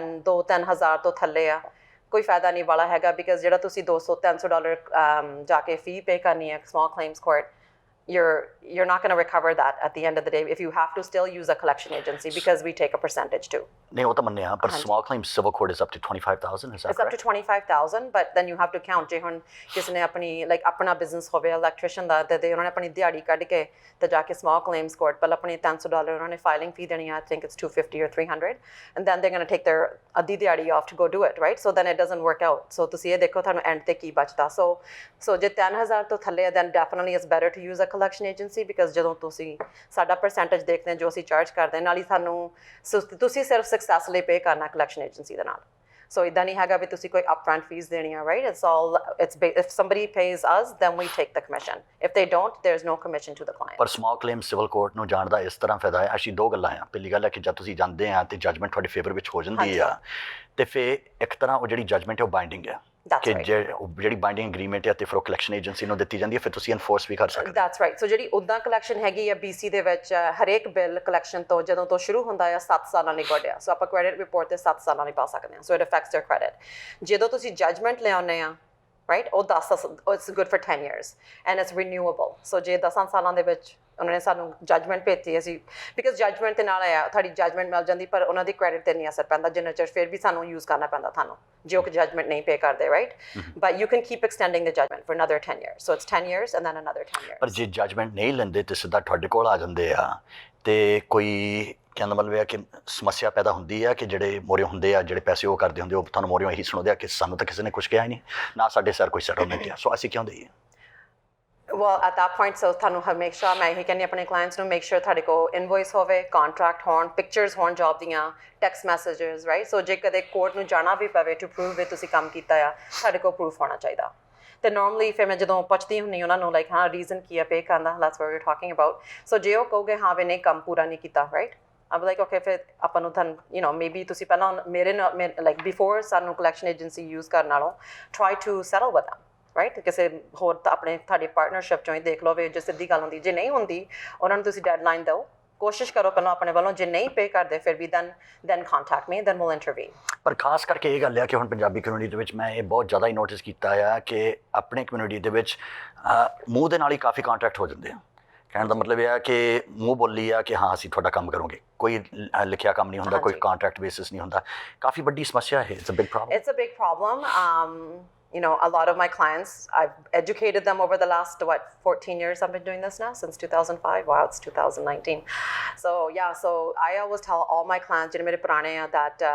2-3 ਹਜ਼ਾਰ ਤੋਂ ਥੱਲੇ ਆ ਕੋਈ ਫਾਇਦਾ ਨਹੀਂ ਵਾਲਾ ਹੈਗਾ, ਬਿਕਾਜ਼ ਜਿਹੜਾ ਤੁਸੀਂ $200-300 ਜਾ ਕੇ ਫੀ ਪੇ ਕਰਨੀ ਹੈ small claims court, you're not going to recover that at the end of the day if you have to still use a collection agency, because we take a percentage too. ਨਹੀਂ ਉਹ ਤਾਂ ਮੰਨਿਆ, ਪਰ small claims civil court is up to 25,000, is that correct? It's up to 25,000, but then you have to count ਜੇ ਹੁਣ ਕਿਸੇ ਨੇ ਆਪਣੀ ਆਪਣਾ ਬਿਜ਼ਨਸ ਹੋਵੇ ਇਲੈਕਟ੍ਰੀਸ਼ੀਅਨ ਦਾ ਤੇ ਉਹਨਾਂ ਨੇ ਆਪਣੀ ਦਿਹਾੜੀ ਕੱਢ ਕੇ ਤੇ ਜਾ ਕੇ small claims court ਪਹਿਲਾਂ ਆਪਣੀ $300 ਉਹਨਾਂ ਨੇ filing fee ਦੇਣੀ ਆ, I think it's $250 or $300, and then they're going to take their ਅੱਧੀ ਦਿਹਾੜੀ off to go do it, right? So then it doesn't work out. So ਤੁਸੀਂ ਇਹ ਦੇਖੋ ਤੁਹਾਨੂੰ ਐਂਡ ਤੇ ਕੀ ਬਚਦਾ। so ਜੇ 3,000 ਤੋਂ ਥੱਲੇ then definitely it's better to use a collection agency, because ਜਦੋਂ ਤੁਸੀਂ ਸਾਡਾ ਪਰਸੈਂਟੇਜ ਦੇਖਦੇ ਹੋ ਜੋ ਅਸੀਂ ਚਾਰਜ ਕਰਦੇ ਨਾਲ ਹੀ ਸਾਨੂੰ ਤੁਸੀਂ ਸਿਰਫ ਸਕਸੈਸ ਲਈ ਪੇ ਕਰਨਾ ਕਲੈਕਸ਼ਨ ਏਜੰਸੀ ਦੇ ਨਾਲ। ਸੋ ਇਦਾਂ ਨਹੀਂ ਹੈਗਾ ਵੀ ਤੁਸੀਂ ਕੋਈ ਅਪਫਰੰਟ ਫੀਸ ਦੇਣੀ ਆ, right? if somebody pays us then we take the commission, if they don't there's no commission to the client। ਪਰ ਸਮਾਲ ਕਲੇਮ ਸਿਵਲ ਕੋਰਟ ਨੂੰ ਜਾਣ ਦਾ ਇਸ ਤਰ੍ਹਾਂ ਫਾਇਦਾ ਹੈ, ਅਸੀਂ 2 ਗੱਲਾਂ ਆ। ਪਹਿਲੀ ਗੱਲ ਹੈ ਕਿ ਜਦ ਤੁਸੀਂ ਜਾਂਦੇ ਆ ਤੇ ਜਜਮੈਂਟ ਤੁਹਾਡੇ ਫੇਵਰ ਵਿੱਚ ਹੋ ਜਾਂਦੀ ਆ ਤੇ ਫਿਰ ਇੱਕ ਤਰ੍ਹਾਂ ਉਹ ਜਿਹੜੀ ਜਜਮੈਂਟ ਹੈ ਉਹ ਬਾਈਂਡਿੰਗ ਹੈ ਕਿ ਜਿਹੜੀ ਬਾਈਂਡਿੰਗ ਐਗਰੀਮੈਂਟ ਹੈ ਤੇ ਫਿਰ ਉਹ ਕਲੈਕਸ਼ਨ ਏਜੰਸੀ ਨੂੰ ਦਿੱਤੀ ਜਾਂਦੀ ਹੈ, ਫਿਰ ਤੁਸੀਂ ਇਨਫੋਰਸ ਵੀ ਕਰ ਸਕਦੇ। That's right. ਸੋ ਜਿਹੜੀ ਉੱਦਾਂ ਕਲੈਕਸ਼ਨ ਹੈਗੀ ਆ BC ਦੇ ਵਿੱਚ ਹਰੇਕ ਬਿੱਲ ਕਲੈਕਸ਼ਨ ਤੋਂ ਜਦੋਂ ਤੋਂ ਸ਼ੁਰੂ ਹੁੰਦਾ ਆ 7 ਸਾਲਾਂ ਲਈ ਗੁੱਡਿਆ, ਸੋ ਆਪਾਂ ਕ੍ਰੈਡਿਟ ਰਿਪੋਰਟ ਤੇ 7 ਸਾਲਾਂ ਲਈ ਪਾ ਸਕਦੇ ਹਾਂ। So it affects your credit. ਜਦੋਂ ਤੁਸੀਂ ਜਜਮੈਂਟ ਲਿਆਉਂਦੇ ਆ, ਰਾਈਟ, ਉਹ 10 it's good for 10 years and it's renewable. So ਜੇ 10 ਸਾਲਾਂ ਦੇ ਵਿੱਚ ਉਹਨਾਂ ਨੇ ਸਾਨੂੰ ਜਜਮੈਂਟ ਭੇਜੀ, ਅਸੀਂ ਬਿਕਾਜ਼ ਜਜਮੈਂਟ ਦੇ ਨਾਲ ਆ ਤੁਹਾਡੀ ਜਜਮੈਂਟ ਮਿਲ ਜਾਂਦੀ, ਪਰ ਉਹਨਾਂ ਦੀ ਕ੍ਰੈਡਿਟ 'ਤੇ ਨਹੀਂ ਅਸਰ ਪੈਂਦਾ ਜਿੰਨਾ ਚਿਰ ਫਿਰ ਵੀ ਸਾਨੂੰ ਯੂਜ਼ ਕਰਨਾ ਪੈਂਦਾ ਤੁਹਾਨੂੰ ਜੋ ਕਿ ਜਜਮੈਂਟ ਨਹੀਂ ਪੇ ਕਰਦੇ, right? But you can keep extending the judgment for another 10 years, so it's 10 years and then another 10 years। ਪਰ ਜੇ ਜਜਮੈਂਟ ਨਹੀਂ ਲੈਂਦੇ ਤੇ ਸਿੱਧਾ ਤੁਹਾਡੇ ਕੋਲ ਆ ਜਾਂਦੇ ਆ ਤੇ ਕੋਈ ਕਹਿਣ ਦਾ ਮਤਲਬ ਇਹ ਕਿ ਸਮੱਸਿਆ ਪੈਦਾ ਹੁੰਦੀ ਆ ਕਿ ਜਿਹੜੇ ਮੋਰਿਓ ਹੁੰਦੇ ਆ, ਜਿਹੜੇ ਪੈਸੇ ਉਹ ਕਰਦੇ ਹੁੰਦੇ ਉਹ ਤੁਹਾਨੂੰ ਮੋਰਿਓ ਇਹੀ ਸੁਣਾਉਂਦੇ ਆ ਕਿ ਸਾਨੂੰ ਤਾਂ ਕਿਸੇ ਨੇ ਕੁਛ ਕਿਹਾ ਹੀ ਨਹੀਂ, ਨਾ ਸਾਡੇ ਸਰ ਕੋਈ ਸੈਟਲਮੈਂਟ ਆ, ਸੋ ਅਸੀਂ ਕਿਉਂ ਦੇਈਏ? Well, at that point, so ਤੁਹਾਨੂੰ ਹਮੇਸ਼ਾ ਮੈਂ ਇਹੀ ਕਹਿੰਦੀ ਆਪਣੇ ਕਲਾਇੰਟਸ ਨੂੰ, ਮੇਕ ਸ਼ੋਰ ਤੁਹਾਡੇ ਕੋਲ ਇਨਵੋਇਸ ਹੋਵੇ, ਕੰਟਰੈਕਟ ਹੋਣ, ਪਿਕਚਰਸ ਹੋਣ ਜੌਬ ਦੀਆਂ, ਟੈਕਸਟ ਮੈਸੇजेस, ਰਾਈਟ? ਸੋ ਜੇ ਕਦੇ ਕੋਰਟ ਨੂੰ ਜਾਣਾ ਵੀ ਪਵੇ ਟੂ ਪ੍ਰੂਵ ਵੀ ਤੁਸੀਂ ਕੰਮ ਕੀਤਾ ਆ, ਤੁਹਾਡੇ ਕੋਲ ਪ੍ਰੂਫ ਹੋਣਾ ਚਾਹੀਦਾ। ਤੇ ਨਾਰਮਲੀ ਫਿਰ ਮੈਂ ਜਦੋਂ ਪੁੱਛਦੀ ਹੁੰਦੀ ਉਹਨਾਂ ਨੂੰ ਹਾਂ ਰੀਜ਼ਨ ਕੀ ਆ ਪੇ ਕਰਨ ਦਾ, that's what we're talking about। ਸੋ ਜੇ ਉਹ ਕਹੋਗੇ ਹਾਂ ਵੀ ਨਹੀਂ ਕੰਮ ਪੂਰਾ ਨਹੀਂ ਕੀਤਾ, ਰਾਈਟ, I'm like okay, ਫਿਰ ਆਪਾਂ ਨੂੰ ਤੁਹਾਨੂੰ ਮੇਬੀ ਤੁਸੀਂ ਪਹਿਲਾਂ ਮੇਰੇ ਨਾਲ ਬਿਫੋਰ ਸਾਨੂੰ ਕਲੈਕਸ਼ਨ ਏਜੰਸੀ ਯੂਜ਼ ਕਰਨ ਨਾਲੋਂ try to settle with them, right? ਕਿਸੇ ਹੋਰ ਆਪਣੇ ਤੁਹਾਡੀ ਪਾਰਟਨਰਸ਼ਿਪ 'ਚੋਂ ਹੀ ਦੇਖ ਲਓ ਵੀ ਜੇ ਸਿੱਧੀ ਗੱਲ ਹੁੰਦੀ, ਜੇ ਨਹੀਂ ਹੁੰਦੀ ਉਹਨਾਂ ਨੂੰ ਤੁਸੀਂ ਡੈਡਲਾਈਨ ਦਿਓ, ਕੋਸ਼ਿਸ਼ ਕਰੋ ਪਹਿਲਾਂ ਆਪਣੇ ਵੱਲੋਂ, ਜੇ ਨਹੀਂ ਪੇ ਕਰਦੇ ਫਿਰ ਵੀ then contact me, then we'll intervene। ਪਰ ਖਾਸ ਕਰਕੇ ਇਹ ਗੱਲ ਹੈ ਕਿ ਹੁਣ ਪੰਜਾਬੀ ਕਮਿਊਨਿਟੀ ਦੇ ਵਿੱਚ ਮੈਂ ਇਹ ਬਹੁਤ ਜ਼ਿਆਦਾ ਹੀ ਨੋਟਿਸ ਕੀਤਾ ਆ ਕਿ ਆਪਣੇ ਕਮਿਊਨਿਟੀ ਦੇ ਵਿੱਚ ਮੂੰਹ ਦੇ ਨਾਲ ਹੀ ਕਾਫੀ ਕੰਟਰੈਕਟ ਹੋ ਜਾਂਦੇ ਆ। ਕਹਿਣ ਦਾ ਮਤਲਬ ਇਹ ਹੈ ਕਿ ਮੂੰਹ ਬੋਲੀ ਆ ਕਿ ਹਾਂ ਅਸੀਂ ਤੁਹਾਡਾ ਕੰਮ ਕਰੋਗੇ, ਕੋਈ ਲਿਖਿਆ ਕੰਮ ਨਹੀਂ ਹੁੰਦਾ, ਕੋਈ ਕੰਟਰੈਕਟ ਬੇਸਿਸ ਨਹੀਂ ਹੁੰਦਾ। ਕਾਫੀ ਵੱਡੀ ਸਮੱਸਿਆ ਹੈ, it's a big problem. It's a big problem। A lot of my clients, I've educated them over the last 14 years I've been doing this now, since 2005. Wow, it's 2019. So I always tell all my clients ਜਿਹੜੇ ਮੇਰੇ ਪੁਰਾਣੇ ਆ that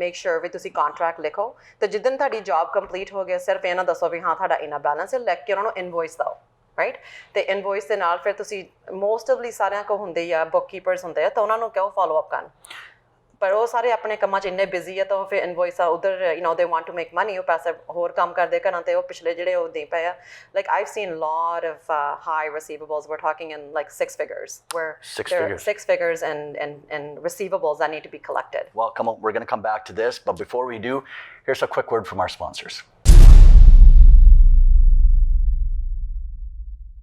make sure ਵੀ ਤੁਸੀਂ contract ਲਿਖੋ ਤੇ ਜਿੱਦਣ ਤੁਹਾਡੀ job complete ਹੋ ਗਿਆ ਸਿਰਫ ਇਹ ਨਾ ਦੱਸੋ ਵੀ ਹਾਂ ਤੁਹਾਡਾ ਇੰਨਾ balance ਹੈ, ਲਿਖ ਕੇ ਉਹਨਾਂ ਨੂੰ invoice ਦਿਓ, ਰਾਈਟ? ਤੇ ਇਨਵੋਇਸ ਦੇ ਨਾਲ ਫਿਰ ਤੁਸੀਂ ਮੋਸਟਲੀ ਸਾਰਿਆਂ ਕੋਲ ਹੁੰਦੇ ਆ ਬੁੱਕਕੀਪਰਸ ਹੁੰਦੇ ਆ ਤਾਂ ਉਹਨਾਂ ਨੂੰ ਕਹੋ ਫਾਲੋ ਅਪ ਕਰਨ, ਪਰ ਉਹ ਸਾਰੇ ਆਪਣੇ ਕੰਮਾਂ 'ਚ ਇੰਨੇ ਬਿਜ਼ੀ ਆ ਤਾਂ ਉਹ ਫਿਰ ਇਨਵੋਇਸ ਆ ਉਧਰ they want to make money, ਉਹ ਪੈਸੇ ਹੋਰ ਕੰਮ ਕਰਦੇ ਘਰਾਂ ਤੇ ਉਹ ਪਿਛਲੇ ਜਿਹੜੇ ਉਹ ਦੇ ਪਏ ਆ। I've seen lot of high receivables, we're talking in 6 figures, where there are 6 figures and receivables that need to be collected। Well, come on, we're going to come back to this, but before we do, here's a quick word from our sponsors।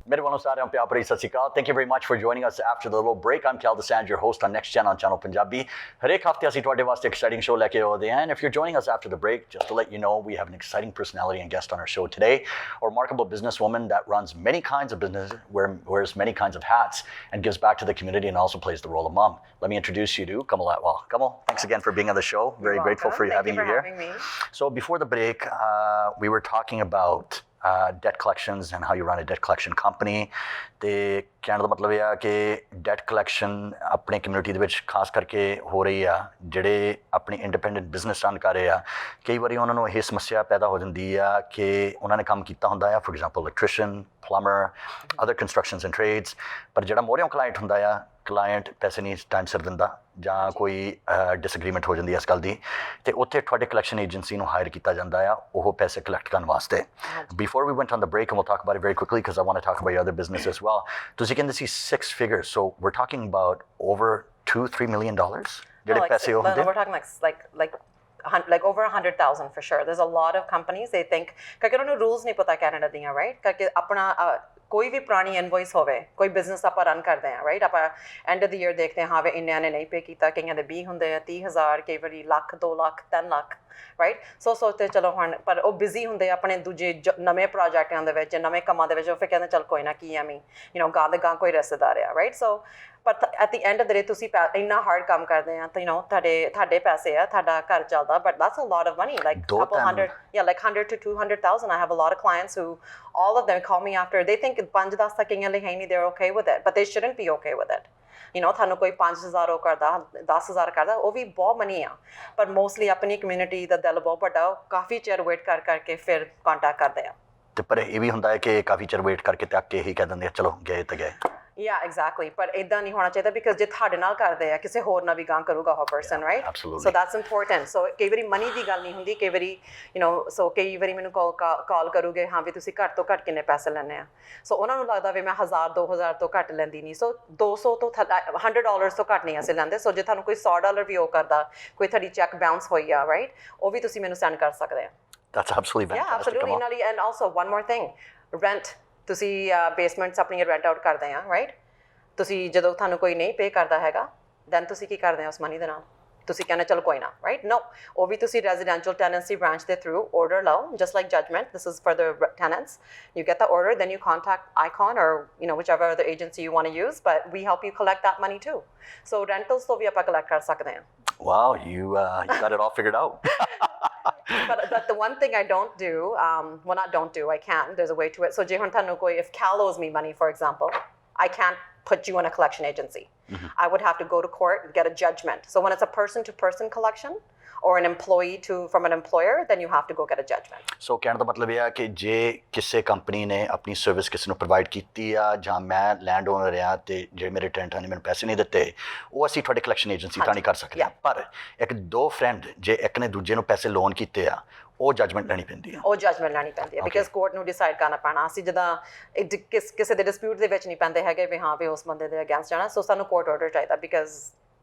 ਮੇਰੇ ਵੱਲੋਂ ਸਾਰਿਆਂ ਨੂੰ ਪਿਆਰ ਭਰੀ ਸਤਿ ਸ਼੍ਰੀ ਅਕਾਲ। Thank you very much for joining us after the little break. I'm Cal Desand, your host on Next Gen on Channel Punjabi। ਹਰੇਕ ਹਫ਼ਤੇ ਅਸੀਂ ਤੁਹਾਡੇ ਵਾਸਤੇ exciting show ਲੈ ਕੇ ਆਉਂਦੇ ਹਾਂ, and if you're joining us after the break, just to let you know, we have an exciting personality and guest on our show today, a remarkable businesswoman that runs many kinds of businesses, wears many kinds of hats, and gives back to the community and also plays the role of mom. Let me introduce you to Kamal Atwal. Kamal, thanks again for being on the show. Very grateful for having you here. Thank you for having me. So before the break, we were talking about debt collections and how you run a debt collection company। ਤੇ ਕਹਿਣ ਦਾ ਮਤਲਬ ਇਹ ਆ ਕਿ that collection ਆਪਣੀ community ਦੇ ਵਿੱਚ ਖਾਸ ਕਰਕੇ ਹੋ ਰਹੀ ਆ, ਜਿਹੜੇ ਆਪਣੀ ਇੰਡੀਪੈਂਡੈਂਟ ਬਿਜ਼ਨਸ ਰਨ ਕਰ ਰਹੇ ਆ, ਕਈ ਵਾਰੀ ਉਹਨਾਂ ਨੂੰ ਇਹ ਸਮੱਸਿਆ ਪੈਦਾ ਹੋ ਜਾਂਦੀ ਆ ਕਿ ਉਹਨਾਂ ਨੇ ਕੰਮ ਕੀਤਾ ਹੁੰਦਾ ਆ, for example electrician, plumber, other constructions and trades, ਪਰ ਜਿਹੜਾ ਮੋਰਿਓਂ ਕਲਾਇੰਟ ਹੁੰਦਾ ਆ ਕਲਾਇੰਟ ਪੈਸੇ ਨਹੀਂ ਟਾਈਮ ਸਿਰ ਦਿੰਦਾ ਜਾਂ ਕੋਈ ਡਿਸਐਗਰੀਮੈਂਟ ਹੋ ਜਾਂਦੀ ਹੈ ਇਸ ਗੱਲ ਦੀ, ਤੇ ਉੱਥੇ ਤੁਹਾਡੇ ਕਲੈਕਸ਼ਨ ਏਜੰਸੀ ਨੂੰ ਹਾਇਰ ਕੀਤਾ ਜਾਂਦਾ ਆ ਉਹ ਪੈਸੇ ਕਲੈਕਟ ਕਰਨ ਵਾਸਤੇ। Before we went on the break, and we'll talk about it very quickly because I want to talk about your other business as well, ਤੁਸੀਂ ਕਹਿੰਦੇ ਸੀ 6 figures, so we're talking about over $2-3 million ਜਿਹੜੇ ਪੈਸੇ ਉਹ ਹੁੰਦੇ। We're talking like over 100,000 for sure. There's a lot of companies, they think, because ਉਹਨਾਂ ਨੂੰ rules ਨਹੀਂ ਪਤਾ ਕੈਨੇਡਾ ਦੀਆਂ, right? ਕਰਕੇ ਆਪਣਾ ਕੋਈ ਵੀ ਪੁਰਾਣੀ ਇਨਵੋਇਸ ਹੋਵੇ, ਕੋਈ ਬਿਜ਼ਨਸ ਆਪਾਂ ਰਨ ਕਰਦੇ ਹਾਂ, ਰਾਈਟ, ਆਪਾਂ ਐਂਡ ਆਫ ਦ ਈਅਰ ਦੇਖਦੇ ਹਾਂ ਵੀ ਇੰਨਿਆਂ ਨੇ ਨਹੀਂ ਪੇ ਕੀਤਾ, ਕਈਆਂ ਦੇ 20 ਹੁੰਦੇ ਆ, 30,000, ਕਈ ਵਾਰੀ ਲੱਖ, 2 ਲੱਖ, 3 ਲੱਖ, ਰਾਈਟ। ਸੋ ਸੋਚਦੇ ਚਲੋ ਹੁਣ, ਪਰ ਉਹ ਬਿਜ਼ੀ ਹੁੰਦੇ ਆਪਣੇ ਦੂਜੇ ਨਵੇਂ ਪ੍ਰੋਜੈਕਟਾਂ ਦੇ ਵਿੱਚ, ਨਵੇਂ ਕੰਮਾਂ ਦੇ ਵਿੱਚ, ਉਹ ਫਿਰ ਕਹਿੰਦੇ ਚੱਲ ਕੋਈ ਨਾ, ਕੀ ਐਵੇਂ ਗਾਂ ਦੇ ਗਾਂ ਕੋਈ ਰਿਸ਼ਤੇਦਾਰ ਆ, ਰਾਈਟ। ਸੋ ਪਰ at the end of the day ਤੁਸੀਂ ਇੰਨਾ ਹਾਰਡ ਕੰਮ ਕਰਦੇ ਆ ਤਾਂ ਤੁਹਾਡੇ ਪੈਸੇ ਆ, ਤੁਹਾਡਾ ਘਰ ਚੱਲਦਾ, but that's a lot of money, like couple hundred, yeah, like 100 to 200,000. I have a lot of clients who all of them call me after, they think 5-10 ਤੱਕ ਕਈਆਂ ਲਈ ਹੈ ਨਹੀਂ, they're okay with it, but they shouldn't be okay with it. ਤੁਹਾਨੂੰ ਕੋਈ 5,000 ਉਹ ਕਰਦਾ, 10,000 ਕਰਦਾ, ਉਹ ਵੀ ਬਹੁਤ ਮਨੀ ਆ, ਪਰ ਮੋਸਟਲੀ ਆਪਣੀ ਕਮਿਊਨਿਟੀ ਦਾ ਦਿਲ ਬਹੁਤ ਵੱਡਾ, ਉਹ ਕਾਫੀ ਚਿਰ ਵੇਟ ਕਰਕੇ ਫਿਰ ਕੰਟੈਕਟ ਕਰਦੇ ਆ। ਤੇ ਪਰ ਇਹ ਵੀ ਹੁੰਦਾ ਹੈ ਕਿ ਕਾਫੀ ਚਿਰ ਵੇਟ ਕਰਕੇ ਤੇ ਅੱਕੇ ਹੀ ਕਹਿ ਦਿੰਦੇ ਆ ਚਲੋ ਗਏ ਤਾਂ ਗਏ। Yeah, exactly. ਪਰ ਇਦਾਂ ਨਹੀਂ ਹੋਣਾ ਚਾਹੀਦਾ, ਬਿਕਾਜ਼ ਜੇ ਤੁਹਾਡੇ ਨਾਲ ਕਰਦੇ ਆ, ਕਿਸੇ ਹੋਰ ਨਾਲ ਵੀ ਗਾਂ ਕਰੂਗਾ ਉਹ person, right? So that's important. So ਕਈ ਵਾਰੀ ਮਨੀ ਦੀ ਗੱਲ ਨਹੀਂ ਹੁੰਦੀ, ਕਈ ਵਾਰੀ ਸੋ ਕਈ ਵਾਰੀ ਮੈਨੂੰ ਕਾਲ ਕਰੂਗੇ, ਹਾਂ ਵੀ ਤੁਸੀਂ ਘੱਟ ਤੋਂ ਘੱਟ ਕਿੰਨੇ ਪੈਸੇ ਲੈਂਦੇ ਆ, ਸੋ ਉਹਨਾਂ ਨੂੰ ਲੱਗਦਾ ਵੀ ਮੈਂ 1,000 2,000 ਤੋਂ ਘੱਟ ਲੈਂਦੀ ਨਹੀਂ, ਸੋ 200 ਤੋਂ $100 ਤੋਂ ਘੱਟ ਨਹੀਂ ਅਸੀਂ ਲੈਂਦੇ। ਸੋ ਜੇ ਤੁਹਾਨੂੰ ਕੋਈ $100 ਵੀ ਉਹ ਕਰਦਾ, ਕੋਈ ਤੁਹਾਡੀ ਚੈੱਕ ਬਾਉਂਸ ਹੋਈ ਆ, ਰਾਈਟ, ਉਹ ਵੀ ਤੁਸੀਂ ਮੈਨੂੰ ਸੈਂਡ ਕਰ ਸਕਦੇ ਆ। That's absolutely fantastic. Yeah, absolutely. And also one more thing, rent. ਤੁਸੀਂ ਬੇਸਮੈਂਟਸ ਆਪਣੀਆਂ ਰੈਂਟ ਆਊਟ ਕਰਦੇ ਆ, ਰਾਈਟ? ਤੁਸੀਂ ਜਦੋਂ ਤੁਹਾਨੂੰ ਕੋਈ ਨਹੀਂ ਪੇ ਕਰਦਾ ਹੈਗਾ, ਦੈਨ ਤੁਸੀਂ ਕੀ ਕਰਦੇ ਆ ਉਸ ਮਨੀ ਦੇ ਨਾਲ? ਤੁਸੀਂ ਕਹਿੰਦੇ ਚਲੋ ਕੋਈ ਨਾ, ਰਾਈਟ? ਨੋ, ਉਹ ਵੀ ਤੁਸੀਂ ਰੈਜ਼ੀਡੈਂਸ਼ੀਅਲ ਟੈਨੈਂਸੀ ਬ੍ਰਾਂਚ ਦੇ ਥਰੂ ਆਰਡਰ ਲਓ, just like judgment, this is for the tenants. You get the order, then you contact Icon or whichever other agency you want to use, but we help you collect that money too. So rentals ਤੋਂ ਵੀ ਆਪਾਂ collect ਕਰ ਸਕਦੇ ਆ। Wow, you got it all figured out. But the one thing I don't do, well, not don't do, I can, there's a way to it. So ਜੇ ਹੁਣ ਤੁਹਾਨੂੰ ਕੋਈ, if Cal owes me money, for example, I can't put you in a collection agency. I would have to go to court and get a judgment. So when it's a person-to-person collection or an employee from an employer, then you have to go get a judgment. So ਕਹਿਣ ਦਾ ਮਤਲਬ ਇਹ ਆ ਕਿ ਜੇ ਕਿਸੇ company ਨੇ ਆਪਣੀ service ਕਿਸੇ ਨੂੰ ਪ੍ਰੋਵਾਈਡ ਕੀਤੀ ਆ, ਜਾਂ ਮੈਂ ਲੈਂਡ ਓਨਰ ਆ ਤੇ ਜਿਹੜੇ ਮੇਰੇ ਟੈਨੈਂਟਾਂ ਨੇ ਮੈਨੂੰ ਪੈਸੇ ਨਹੀਂ ਦਿੱਤੇ, ਉਹ ਅਸੀਂ ਤੁਹਾਡੇ ਕਲੈਕਸ਼ਨ ਏਜੰਸੀ ਤਾਂ ਨਹੀਂ ਕਰ ਸਕਦੇ। ਪਰ ਇੱਕ ਦੋ ਫਰੈਂਡ ਜੇ ਇੱਕ ਨੇ ਦੂਜੇ ਨੂੰ ਪੈਸੇ ਲੋਨ ਕੀਤੇ ਆ, ਉਹ ਜਜਮੈਂਟ ਲੈਣੀ ਪੈਂਦੀ ਆ। ਉਹ ਜਜਮੈਂਟ ਲੈਣੀ ਪੈਂਦੀ ਹੈ, ਬਿਕਾਜ਼ ਕੋਰਟ ਨੂੰ ਡਿਸਾਈਡ ਕਰਨਾ ਪੈਣਾ। ਅਸੀਂ ਜਿੱਦਾਂ ਕਿਸੇ ਦੇ ਡਿਸਪਿਊਟ ਦੇ ਵਿੱਚ ਨਹੀਂ ਪੈਂਦੇ ਹੈਗੇ ਵੀ ਹਾਂ ਵੀ ਉਸ ਬੰਦੇ ਦੇ ਅਗੇਂਸਟ ਜਾਣਾ, ਸੋ ਸਾਨੂੰ ਕੋਰਟ ਆਰਡਰ ਚਾਹੀਦਾ, because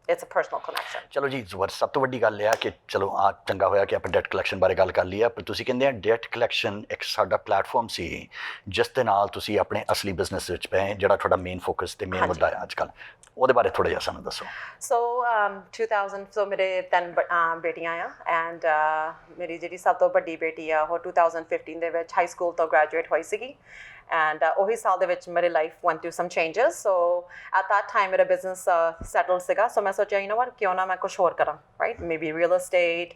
it's a personal connection. ਚਲੋ ਜੀ, ਸਭ ਤੋਂ ਵੱਡੀ ਗੱਲ ਇਹ ਆ ਕਿ ਚਲੋ ਆ ਚੰਗਾ ਹੋਇਆ ਕਿ ਆਪਾਂ ਡੈਟ ਕਲੈਕਸ਼ਨ ਬਾਰੇ ਗੱਲ ਕਰ ਲਈ ਆ, ਪਰ ਤੁਸੀਂ ਕਹਿੰਦੇ ਆ ਡੈਟ ਕਲੈਕਸ਼ਨ ਇੱਕ ਸਾਡਾ ਪਲੇਟਫਾਰਮ ਸੀ ਜਿਸ ਦੇ ਨਾਲ ਤੁਸੀਂ ਆਪਣੇ ਅਸਲੀ ਬਿਜ਼ਨਸ ਵਿੱਚ ਪਏ, ਜਿਹੜਾ ਤੁਹਾਡਾ ਮੇਨ ਫੋਕਸ ਤੇ ਮੇਨ ਮੁੱਦਾ ਹੈ ਅੱਜ ਕੱਲ੍ਹ, ਉਹਦੇ ਬਾਰੇ ਥੋੜ੍ਹਾ ਜਿਹਾ ਸਾਨੂੰ ਦੱਸੋ। ਸੋ 2000, ਸੋ ਮੇਰੇ 3 ਬੇਟੀਆਂ ਆ, ਐਂਡ ਮੇਰੀ ਜਿਹੜੀ ਸਭ ਤੋਂ ਵੱਡੀ ਬੇਟੀ ਆ ਉਹ 2015 ਦੇ ਵਿੱਚ ਹਾਈ ਸਕੂਲ ਤੋਂ ਗ੍ਰੈਜੂਏਟ ਹੋਈ ਸੀਗੀ, ਐਂਡ ਉਹੀ ਸਾਲ ਦੇ ਵਿੱਚ ਮੇਰੀ life went through some changes. So at that time ਮੇਰਾ ਬਿਜ਼ਨਸ ਸੈਟਲ ਸੀਗਾ, ਸੋ ਮੈਂ ਸੋਚਿਆ what, ਕਿਉਂ ਨਾ ਮੈਂ ਕੁਛ ਹੋਰ ਕਰਾਂ, ਰਾਈਟ? ਮੇਬੀ ਰੀਅਲ ਏਸਟੇਟ,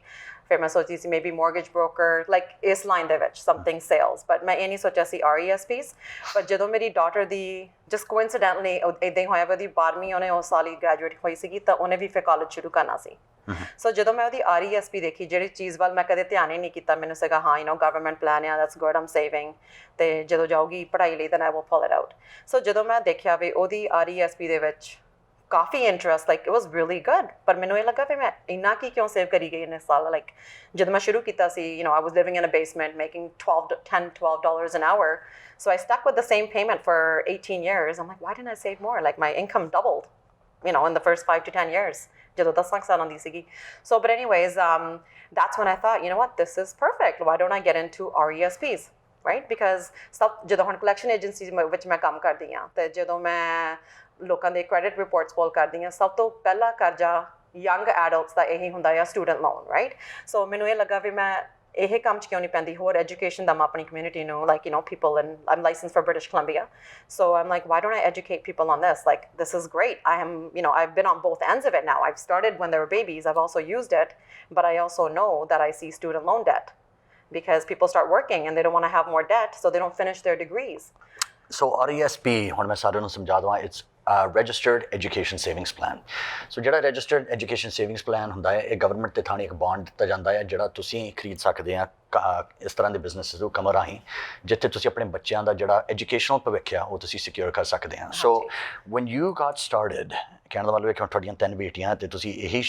ਫਿਰ ਮੈਂ ਸੋਚੀ ਸੀ ਮੇਬੀ ਮੋਰਗੇਜ ਬ੍ਰੋਕਰ, ਲਾਈਕ ਇਸ ਲਾਈਨ ਦੇ ਵਿੱਚ ਸਮਥਿੰਗ ਸੇਲਸ, ਬਟ ਮੈਂ ਇਹ ਨਹੀਂ ਸੋਚਿਆ ਸੀ RESPs। ਪਰ ਜਦੋਂ ਮੇਰੀ ਡਾਟਰ ਦੀ ਜਸਟ ਕੋਇਨਸੀਡੈਂਟਲੀ ਇੱਦਾਂ ਹੀ ਹੋਇਆ ਵੀ ਉਹਦੀ 12ਵੀਂ ਉਹਨੇ ਉਸ ਸਾਲ ਹੀ ਗ੍ਰੈਜੂਏਟ ਹੋਈ ਸੀਗੀ, ਤਾਂ ਉਹਨੇ ਵੀ ਫਿਰ ਕਾਲਜ ਸ਼ੁਰੂ ਕਰਨਾ ਸੀ। ਸੋ ਜਦੋਂ ਮੈਂ ਉਹਦੀ RESP ਦੇਖੀ, ਜਿਹੜੀ ਚੀਜ਼ ਵੱਲ ਮੈਂ ਕਦੇ ਧਿਆਨ ਹੀ ਨਹੀਂ ਕੀਤਾ, ਮੈਨੂੰ ਸੀਗਾ ਹਾਂ ਗਵਰਨਮੈਂਟ ਪਲਾਨ ਆ, ਦੈਟਸ ਗੁੱਡ, ਆਮ ਸੇਵਿੰਗ, ਤੇ ਜਦੋਂ ਜਾਊਗੀ ਪੜ੍ਹਾਈ ਲਈ ਤਾਂ I will pull it out. So ਜਦੋਂ ਮੈਂ ਦੇਖਿਆ ਵੀ ਉਹਦੀ RESP ਦੇ ਵਿੱਚ ਕਾਫੀ interest, like it was really good, ਪਰ ਮੈਨੂੰ ਇਹ ਲੱਗਾ ਵੀ ਮੈਂ ਇੰਨਾ ਕਿਉਂ ਸੇਵ ਕਰੀ ਗਈ ਇੰਨੇ ਸਾਲ। ਲਾਈਕ ਜਦੋਂ ਮੈਂ ਸ਼ੁਰੂ ਕੀਤਾ ਸੀ, I was living in a basement making $12 an hour, so I stuck with the same payment for 18 years. I'm like, why didn't I save more? Like my income doubled, in the first 5 to 10 years. ਜਦੋਂ 10 ਸਾਲਾਂ ਦੀ ਸੀਗੀ। So but anyways, that's when I thought, what, this is perfect. Why don't I get into RESPs, right? Because ਜਦੋਂ ਹੁਣ collection agencies ਵਿੱਚ ਮੈਂ ਕੰਮ ਕਰਦੀ ਹਾਂ, ਤੇ ਜਦੋਂ ਮੈਂ ਲੋਕਾਂ ਦੇ ਕ੍ਰੈਡਿਟ ਰਿਪੋਰਟਸ ਪੁੱਲ ਕਰਦੀ ਹਾਂ, ਸਭ ਤੋਂ ਪਹਿਲਾ ਕਰਜ਼ਾ ਯੰਗ ਐਡਲਟਸ ਦਾ ਇਹੀ ਹੁੰਦਾ ਆ, ਸਟੂਡੈਂਟ ਲੋਨ, ਰਾਈਟ? ਸੋ ਮੈਨੂੰ ਇਹ ਲੱਗਾ ਵੀ ਮੈਂ ਇਹ ਕੰਮ 'ਚ ਕਿਉਂ ਨਹੀਂ ਪੈਂਦੀ, ਹੋਰ ਐਜੂਕੇਸ਼ਨ ਦਵਾਂ ਆਪਣੀ ਕਮਿਊਨਿਟੀ ਨੂੰ, like people, and I'm licensed for British Columbia, so I'm like, why don't I educate people on this? Like, this is great. I've been on both ends of it now. I've started when they were babies, I've also used it, but I also know that I see student loan debt because people start working and they don't want to have more debt, so they don't finish their degrees. So RESP, ਹੁਣ ਮੈਂ ਸਾਰਿਆਂ ਨੂੰ ਸਮਝਾ ਦਵਾਂ, it's registered education savings plan. ਸੋ ਜਿਹੜਾ registered education savings plan ਹੁੰਦਾ ਹੈ, ਇਹ ਗਵਰਨਮੈਂਟ ਦੇ ਥਾਣੇ ਇੱਕ ਬੌਂਡ ਦਿੱਤਾ ਜਾਂਦਾ ਹੈ ਜਿਹੜਾ ਤੁਸੀਂ ਖਰੀਦ ਸਕਦੇ ਆ ਇਸ ਤਰ੍ਹਾਂ ਦੇ ਬਿਜ਼ਨੈਸ ਹੁਕਮ ਰਾਹੀਂ ਜਿੱਥੇ ਤੁਸੀਂ ਆਪਣੇ ਬੱਚਿਆਂ ਦਾ ਜਿਹੜਾ ਐਜੂਕੇਸ਼ਨਲ ਭਵਿੱਖ ਆ ਉਹ ਤੁਸੀਂ ਸਿਕਿਉਰ ਕਰ ਸਕਦੇ ਆ। So when you Gat started, ਕਹਿਣ ਦਾ ਮਤਲਬ ਹੈ ਕਿ ਤੁਹਾਡੀਆਂ 3 ਬੇਟੀਆਂ ਤੇ ਤੁਸੀਂ ਇਹੀ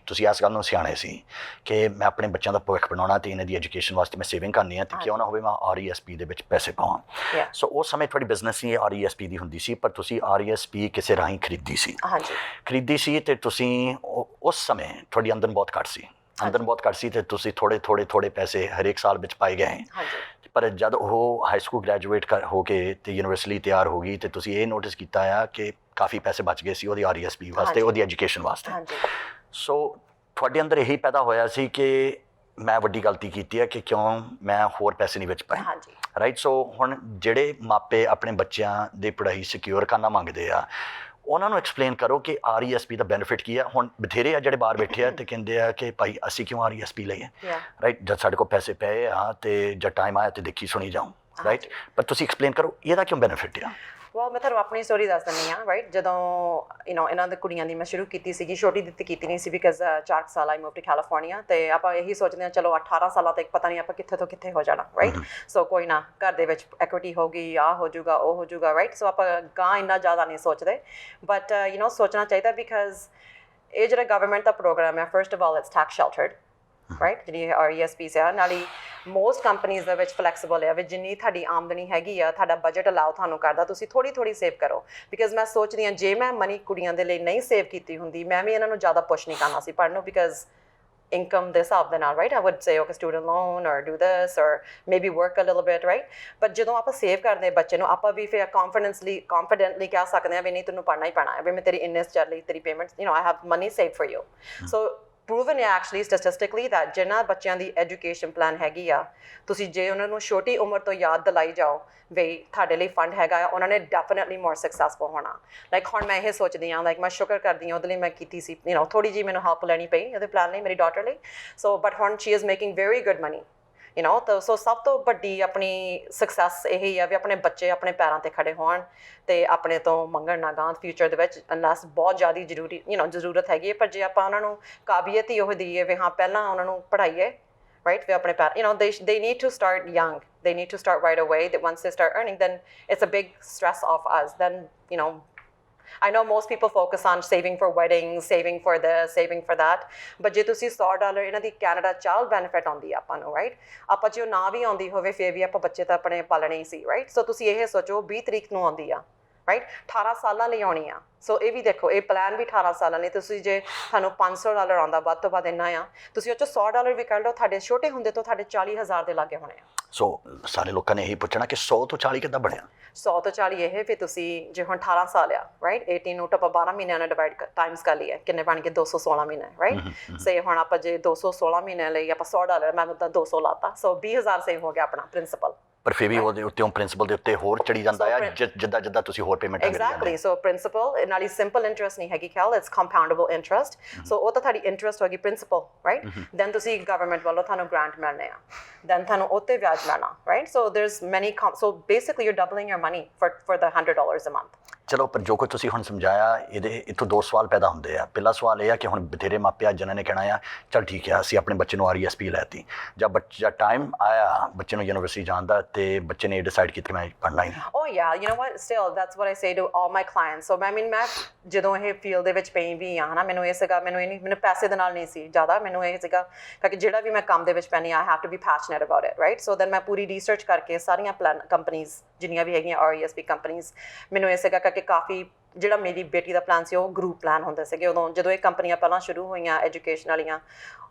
ਤੁਸੀਂ ਇਸ ਗੱਲ ਨੂੰ ਸਿਆਣੇ ਸੀ ਕਿ ਮੈਂ ਆਪਣੇ ਬੱਚਿਆਂ ਦਾ ਭਵਿੱਖ ਬਣਾਉਣਾ ਤੇ ਇਹਨਾਂ ਦੀ ਐਜੂਕੇਸ਼ਨ ਵਾਸਤੇ ਮੈਂ ਸੇਵਿੰਗ ਕਰਨੀ ਹੈ ਤੇ ਕਿਉਂ ਨਾ ਹੋਵੇ ਮੈਂ RESP ਦੇ ਵਿੱਚ ਪੈਸੇ ਪਾਵਾਂ। ਸੋ ਉਸ ਸਮੇਂ ਤੁਹਾਡੀ ਬਿਜ਼ਨਸ ਹੀ RESP ਦੀ ਹੁੰਦੀ ਸੀ, ਪਰ ਤੁਸੀਂ RESP ਕਿਸੇ ਰਾਹੀਂ ਖਰੀਦੀ ਸੀ। ਖਰੀਦੀ ਸੀ ਤੇ ਤੁਸੀਂ ਉਸ ਸਮੇਂ ਤੁਹਾਡੀ ਆਮਦਨ ਬਹੁਤ ਘੱਟ ਸੀ, ਆਮਦਨ ਬਹੁਤ ਘੱਟ ਸੀ ਤੇ ਤੁਸੀਂ ਥੋੜੇ ਪੈਸੇ ਹਰੇਕ ਸਾਲ ਵਿੱਚ ਪਾਏ ਗਏ। ਪਰ ਜਦ ਉਹ ਹਾਈ ਸਕੂਲ ਗ੍ਰੈਜੂਏਟ ਹੋ ਕੇ ਤੇ ਯੂਨੀਵਰਸਿਟੀ ਤਿਆਰ ਹੋ ਗਈ ਤੇ ਤੁਸੀਂ ਇਹ ਨੋਟਿਸ ਕੀਤਾ ਆ ਕਿ ਕਾਫੀ ਪੈਸੇ ਬਚ ਗਏ ਸੀ ਉਹਦੀ RESP ਵਾਸਤੇ, ਉਹਦੀ ਐਜੂਕੇਸ਼ਨ ਵਾਸਤੇ। ਸੋ ਤੁਹਾਡੇ ਅੰਦਰ ਇਹੀ ਪੈਦਾ ਹੋਇਆ ਸੀ ਕਿ ਮੈਂ ਵੱਡੀ ਗਲਤੀ ਕੀਤੀ ਹੈ ਕਿ ਕਿਉਂ ਮੈਂ ਹੋਰ ਪੈਸੇ ਨਹੀਂ ਵਿੱਚ ਪਾਏ, ਰਾਈਟ। ਸੋ ਹੁਣ ਜਿਹੜੇ ਮਾਪੇ ਆਪਣੇ ਬੱਚਿਆਂ ਦੀ ਪੜ੍ਹਾਈ ਸਿਕਿਉਰ ਕਰਨਾ ਮੰਗਦੇ ਆ ਉਹਨਾਂ ਨੂੰ ਐਕਸਪਲੇਨ ਕਰੋ ਕਿ RESP ਦਾ ਬੈਨੀਫਿਟ ਕੀ ਆ। ਹੁਣ ਬਥੇਰੇ ਆ ਜਿਹੜੇ ਬਾਹਰ ਬੈਠੇ ਆ ਤੇ ਕਹਿੰਦੇ ਆ ਕਿ ਭਾਈ ਅਸੀਂ ਕਿਉਂ RESP ਲਈਏ, ਰਾਈਟ। ਜਦ ਸਾਡੇ ਕੋਲ ਪੈਸੇ ਪਏ ਆ ਤੇ ਜਦ ਟਾਈਮ ਆਇਆ ਤੇ ਦੇਖੀ ਸੁਣੀ ਜਾਊਂ, ਰਾਈਟ। ਪਰ ਤੁਸੀਂ ਐਕਸਪਲੇਨ ਕਰੋ ਇਹਦਾ ਕਿਉਂ ਬੈਨੀਫਿਟ ਆ। ਵੈਲ ਮੈਂ ਤੁਹਾਨੂੰ ਆਪਣੀ ਸਟੋਰੀ ਦੱਸ ਦਿੰਦੀ ਹਾਂ, ਰਾਈਟ। ਜਦੋਂ ਇਹਨਾਂ ਦੇ ਕੁੜੀਆਂ ਦੀ ਮੈਂ ਸ਼ੁਰੂ ਕੀਤੀ ਸੀਗੀ, ਛੋਟੀ ਦਿੱਤੀ ਕੀਤੀ ਨਹੀਂ ਸੀ ਬਿਕਾਜ਼ 4 ਸਾਲ ਆਈ ਮੂਵ ਟੂ ਕੈਲੀਫੋਰਨੀਆ ਤੇ ਆਪਾਂ ਇਹੀ ਸੋਚਦੇ ਹਾਂ ਚਲੋ 18 ਸਾਲਾਂ ਤੱਕ ਪਤਾ ਨਹੀਂ ਆਪਾਂ ਕਿੱਥੇ ਤੋਂ ਕਿੱਥੇ ਹੋ ਜਾਣਾ, ਰਾਈਟ। ਸੋ ਕੋਈ ਨਾ ਘਰ ਦੇ ਵਿੱਚ ਐਕੁਇਟੀ ਹੋਊਗੀ, ਆਹ ਹੋ ਜਾਊਗਾ, ਉਹ ਹੋ ਜਾਊਗਾ, ਰਾਈਟ। ਸੋ ਆਪਾਂ ਗਾਂ ਇੰਨਾ ਜ਼ਿਆਦਾ ਨਹੀਂ ਸੋਚਦੇ, ਬਟ ਸੋਚਣਾ ਚਾਹੀਦਾ ਬਿਕਾਜ਼ ਇਹ ਜਿਹੜਾ ਗਵਰਨਮੈਂਟ ਦਾ ਪ੍ਰੋਗਰਾਮ ਹੈ, first of all it's tax sheltered, right. ਜਿਹੜੀ RESPs ਆ ਨਾਲੇ ਮੋਸਟ ਕੰਪਨੀਜ਼ ਦੇ ਵਿੱਚ ਫਲੈਕਸੀਬਲ ਹੈ ਵੀ ਜਿੰਨੀ ਤੁਹਾਡੀ ਆਮਦਨੀ ਹੈਗੀ ਆ ਤੁਹਾਡਾ ਬਜਟ ਅਲਾਓ ਤੁਹਾਨੂੰ ਕਰਦਾ ਤੁਸੀਂ ਥੋੜ੍ਹੀ ਸੇਵ ਕਰੋ। ਬਿਕਾਜ਼ ਮੈਂ ਸੋਚਦੀ ਹਾਂ ਜੇ ਮੈਂ ਮਨੀ ਕੁੜੀਆਂ ਦੇ ਲਈ ਨਹੀਂ ਸੇਵ ਕੀਤੀ ਹੁੰਦੀ ਮੈਂ ਵੀ ਇਹਨਾਂ ਨੂੰ ਜ਼ਿਆਦਾ ਪੁਸ਼ ਨਹੀਂ ਕਰਨਾ ਸੀ ਪੜ੍ਹਨ ਨੂੰ ਬਿਕਾਜ਼ income ਦੇ ਹਿਸਾਬ ਦੇ ਨਾਲ, right? I would say okay student loan or do this or maybe work a little bit, right? but ਜਦੋਂ ਆਪਾਂ ਸੇਵ ਕਰਦੇ ਬੱਚੇ ਨੂੰ ਆਪਾਂ ਵੀ ਫਿਰ confidently ਕਹਿ ਸਕਦੇ ਹਾਂ ਵੀ ਨਹੀਂ ਤੈਨੂੰ ਪੜ੍ਹਨਾ ਹੀ ਪੈਣਾ ਹੈ ਵੀ ਮੈਂ ਤੇਰੀ ਇੰਨੇ ਚੱਲ ਲਈ ਤੇਰੀ payment I have money saved for you. so proven ਹੈ actually statistically that ਜਿਨ੍ਹਾਂ ਬੱਚਿਆਂ ਦੀ ਐਜੂਕੇਸ਼ਨ ਪਲਾਨ ਹੈਗੀ ਆ ਤੁਸੀਂ ਜੇ ਉਹਨਾਂ ਨੂੰ ਛੋਟੀ ਉਮਰ ਤੋਂ ਯਾਦ ਦਿਲਾਈ ਜਾਓ ਵੀ ਤੁਹਾਡੇ ਲਈ ਫੰਡ ਹੈਗਾ ਆ ਉਹਨਾਂ ਨੇ ਡੈਫੀਨੇਟਲੀ ਮੋਰ ਸਕਸੈਸਫੁਲ ਹੋਣਾ। ਲਾਈਕ ਹੁਣ ਮੈਂ ਇਹ ਸੋਚਦੀ ਹਾਂ ਲਾਈਕ ਮੈਂ ਸ਼ੁਕਰ ਕਰਦੀ ਹਾਂ ਉਹਦੇ ਲਈ ਮੈਂ ਕੀਤੀ ਸੀ ਥੋੜ੍ਹੀ ਜਿਹੀ ਮੈਨੂੰ ਹੈਲਪ ਲੈਣੀ ਪਈ ਉਹਦੇ ਪਲਾਨ ਲਈ ਮੇਰੀ ਡਾਟਰ ਲਈ। ਸੋ ਬਟ ਹੁਣ she is making very good money ਤਾਂ ਸੋ ਸਭ ਤੋਂ ਵੱਡੀ ਆਪਣੀ ਸਕਸੈਸ ਇਹੀ ਆ ਵੀ ਆਪਣੇ ਬੱਚੇ ਆਪਣੇ ਪੈਰਾਂ 'ਤੇ ਖੜੇ ਹੋਣ ਅਤੇ ਆਪਣੇ ਤੋਂ ਮੰਗਣ ਨਾ ਗਾਂ ਫਿਊਚਰ ਦੇ ਵਿੱਚ ਅਨਲੈਸ ਬਹੁਤ ਜ਼ਿਆਦਾ ਜ਼ਰੂਰਤ ਹੈਗੀ ਹੈ। ਪਰ ਜੇ ਆਪਾਂ ਉਹਨਾਂ ਨੂੰ ਕਾਬਲੀਅਤ ਹੀ ਉਹ ਦਈਏ ਵੀ ਹਾਂ ਪਹਿਲਾਂ ਉਹਨਾਂ ਨੂੰ ਪੜ੍ਹਾਈਏ, right? We ਆਪਣੇ ਪੈਰ they need to start young, they need to start right away, that once they start earning then it's a big stress off us. Then I know most people focus on saving for weddings, saving for this, saving for that, but ਜੇ ਤੁਸੀਂ $100 ਇਹਨਾਂ ਦੀ Canada child benefit ਆਉਂਦੀ ਆ ਆਪਾਂ ਨੂੰ, right. ਆਪਾਂ ਜੇ ਉਹ ਨਾ ਵੀ ਆਉਂਦੀ ਹੋਵੇ ਫਿਰ ਵੀ ਆਪਾਂ ਬੱਚੇ ਤਾਂ ਆਪਣੇ ਪਾਲਣੇ ਹੀ ਸੀ, ਰਾਈਟ। ਸੋ ਤੁਸੀਂ ਇਹ ਸੋਚੋ 20 ਤਰੀਕ ਨੂੰ ਆਉਂਦੀ ਆ, ਰਾਈਟ, 18 ਸਾਲਾਂ ਲਈ ਆਉਣੀ ਆ। ਸੋ ਇਹ ਵੀ ਦੇਖੋ ਇਹ ਪਲਾਨ ਵੀ 18 ਸਾਲਾਂ ਲਈ ਤੁਸੀਂ ਜੇ ਤੁਹਾਨੂੰ $500 ਆਉਂਦਾ ਵੱਧ ਤੋਂ ਵੱਧ ਇੰਨਾ ਆ ਤੁਸੀਂ ਉਹ 'ਚੋਂ $100 ਵੀ ਕੱਢ ਲਓ ਤੁਹਾਡੇ ਛੋਟੇ ਹੁੰਦੇ ਤੋਂ ਤੁਹਾਡੇ 40,000 ਦੇ ਲਾਗੇ ਹੋਣੇ ਆ। ਸੋ ਸਾਰੇ ਲੋਕਾਂ ਨੇ ਇਹੀ ਪੁੱਛਣਾ ਕਿ 100 ਤੋਂ 40 ਕਿੱਦਾਂ ਬਣਿਆ। 100 ਤੋਂ 40 ਇਹ ਫਿਰ ਤੁਸੀਂ ਜੇ ਹੁਣ 18 ਸਾਲ ਆ, ਰਾਈਟ, 18 ਨੂੰ ਆਪਾਂ 12 ਮਹੀਨਿਆਂ ਨਾਲ ਡਿਵਾਈਡ ਟਾਈਮਸ ਕਰ ਲਈਏ ਕਿੰਨੇ ਬਣ ਗਏ 216 ਮਹੀਨੇ, ਰਾਈਟ। ਸੇ ਹੁਣ ਆਪਾਂ ਜੇ 216 ਮਹੀਨਿਆਂ ਲਈ ਆਪਾਂ $100 ਮੈਂ ਤਾਂ 200 ਲਾਤਾ ਸੋ 20,000 ਸੇਵ ਹੋ ਗਿਆ ਆਪਣਾ ਪ੍ਰਿੰਸੀਪਲ। ਪਰ ਫਿਰ ਵੀ ਉਹਦੇ ਉੱਤੇ ਪ੍ਰਿੰਸੀਪਲ ਦੇ ਉੱਤੇ ਹੋਰ ਚੜੀ ਜਾਂਦਾ ਆ ਜਿੱਦਾਂ ਤੁਸੀਂ ਹੋਰ ਪੇਮੈਂਟ ਕਰੀ ਜਾਂਦੇ। ਐਗਜ਼ੈਕਟਲੀ। ਸੋ ਪ੍ਰਿੰਸੀਪਲ ਨਾਲ ਹੀ ਸਿੰਪਲ ਇੰਟਰਸਟ ਨਹੀਂ ਹੈਗੀ ਖਿਆਲ, ਇਟਸ ਕੰਪਾਊਂਡੇਬਲ ਇੰਟਰਸਟ। ਸੋ ਉਹ ਤਾਂ ਤੁਹਾਡੀ ਇੰਟਰਸਟ ਹੋ ਗਈ ਪ੍ਰਿੰਸੀਪਲ, ਰਾਈਟ। ਦੈਨ ਤੁਸੀਂ ਗਵਰਨਮੈਂਟ ਵੱਲੋਂ ਤੁਹਾਨੂੰ ਗ੍ਰਾਂਟ ਮਿਲਣੇ ਆ, ਦੈਨ ਤੁਹਾਨੂੰ ਉੱਤੇ ਵਿਆਜ ਮਿਲਣਾ, right. So there's many so basically you doubling your money for the $100 a month. ਚਲੋ ਪਰ ਜੋ ਕੁਝ ਤੁਸੀਂ ਹੁਣ ਸਮਝਾਇਆ ਇੱਥੋਂ 2 ਸਵਾਲ ਪੈਦਾ ਹੁੰਦੇ ਆ। ਪਹਿਲਾ ਸਵਾਲ ਇਹ ਆ ਕਿ ਹੁਣ ਬਥੇਰੇ ਮਾਪੇ ਆ ਜਿਨ੍ਹਾਂ ਨੇ ਕਹਿਣਾ ਆ ਚੱਲ ਠੀਕ ਆ ਅਸੀਂ ਆਪਣੇ ਬੱਚੇ ਨੂੰ RESP ਲੈਤੀ ਜਾਂ ਟਾਈਮ ਆਇਆ ਬੱਚੇ ਨੂੰ ਯੂਨੀਵਰਸਿਟੀ ਜਾਣ ਦਾ ਤੇ ਬੱਚੇ ਨੇ ਡਿਸਾਈਡ ਕੀਤਾ ਮੈਂ ਪੜ੍ਹਨਾ ਹੀ ਨਹੀਂ। Oh yeah, you know what, still that's what I say to all my clients. So ਮੈਂ ਜਦੋਂ ਇਹ ਫੀਲਡ ਦੇ ਵਿੱਚ ਪਈ ਵੀ ਆ ਹੈ ਨਾ ਮੈਨੂੰ ਇਹ ਸੀਗਾ ਮੈਨੂੰ ਪੈਸੇ ਦੇ ਨਾਲ ਨਹੀਂ ਸੀ ਜ਼ਿਆਦਾ, ਮੈਨੂੰ ਇਹ ਸੀਗਾ ਕਿ ਜਿਹੜਾ ਵੀ ਮੈਂ ਕੰਮ ਦੇ ਵਿੱਚ ਪੈਂਦੀ I have to be passionate about it, right? So then ਮੈਂ ਪੂਰੀ ਰਿਸਰਚ ਕਰਕੇ ਸਾਰੀਆਂ ਕੰਪਨੀਜ਼ ਜਿੰਨੀਆਂ ਵੀ ਹੈਗੀਆਂ RESP ਕੰਪਨੀਜ਼ ਮੈਨੂੰ ਇਹ ਸੀਗਾ ਕਿ ਕਾਫੀ ਜਿਹੜਾ ਮੇਰੀ ਬੇਟੀ ਦਾ ਪਲਾਨ ਸੀ ਉਹ ਗਰੁੱਪ ਪਲਾਨ ਹੁੰਦੇ ਸੀਗੇ ਉਦੋਂ ਜਦੋਂ ਇਹ ਕੰਪਨੀਆਂ ਪਹਿਲਾਂ ਸ਼ੁਰੂ ਹੋਈਆਂ ਐਜੂਕੇਸ਼ਨ ਵਾਲੀਆਂ।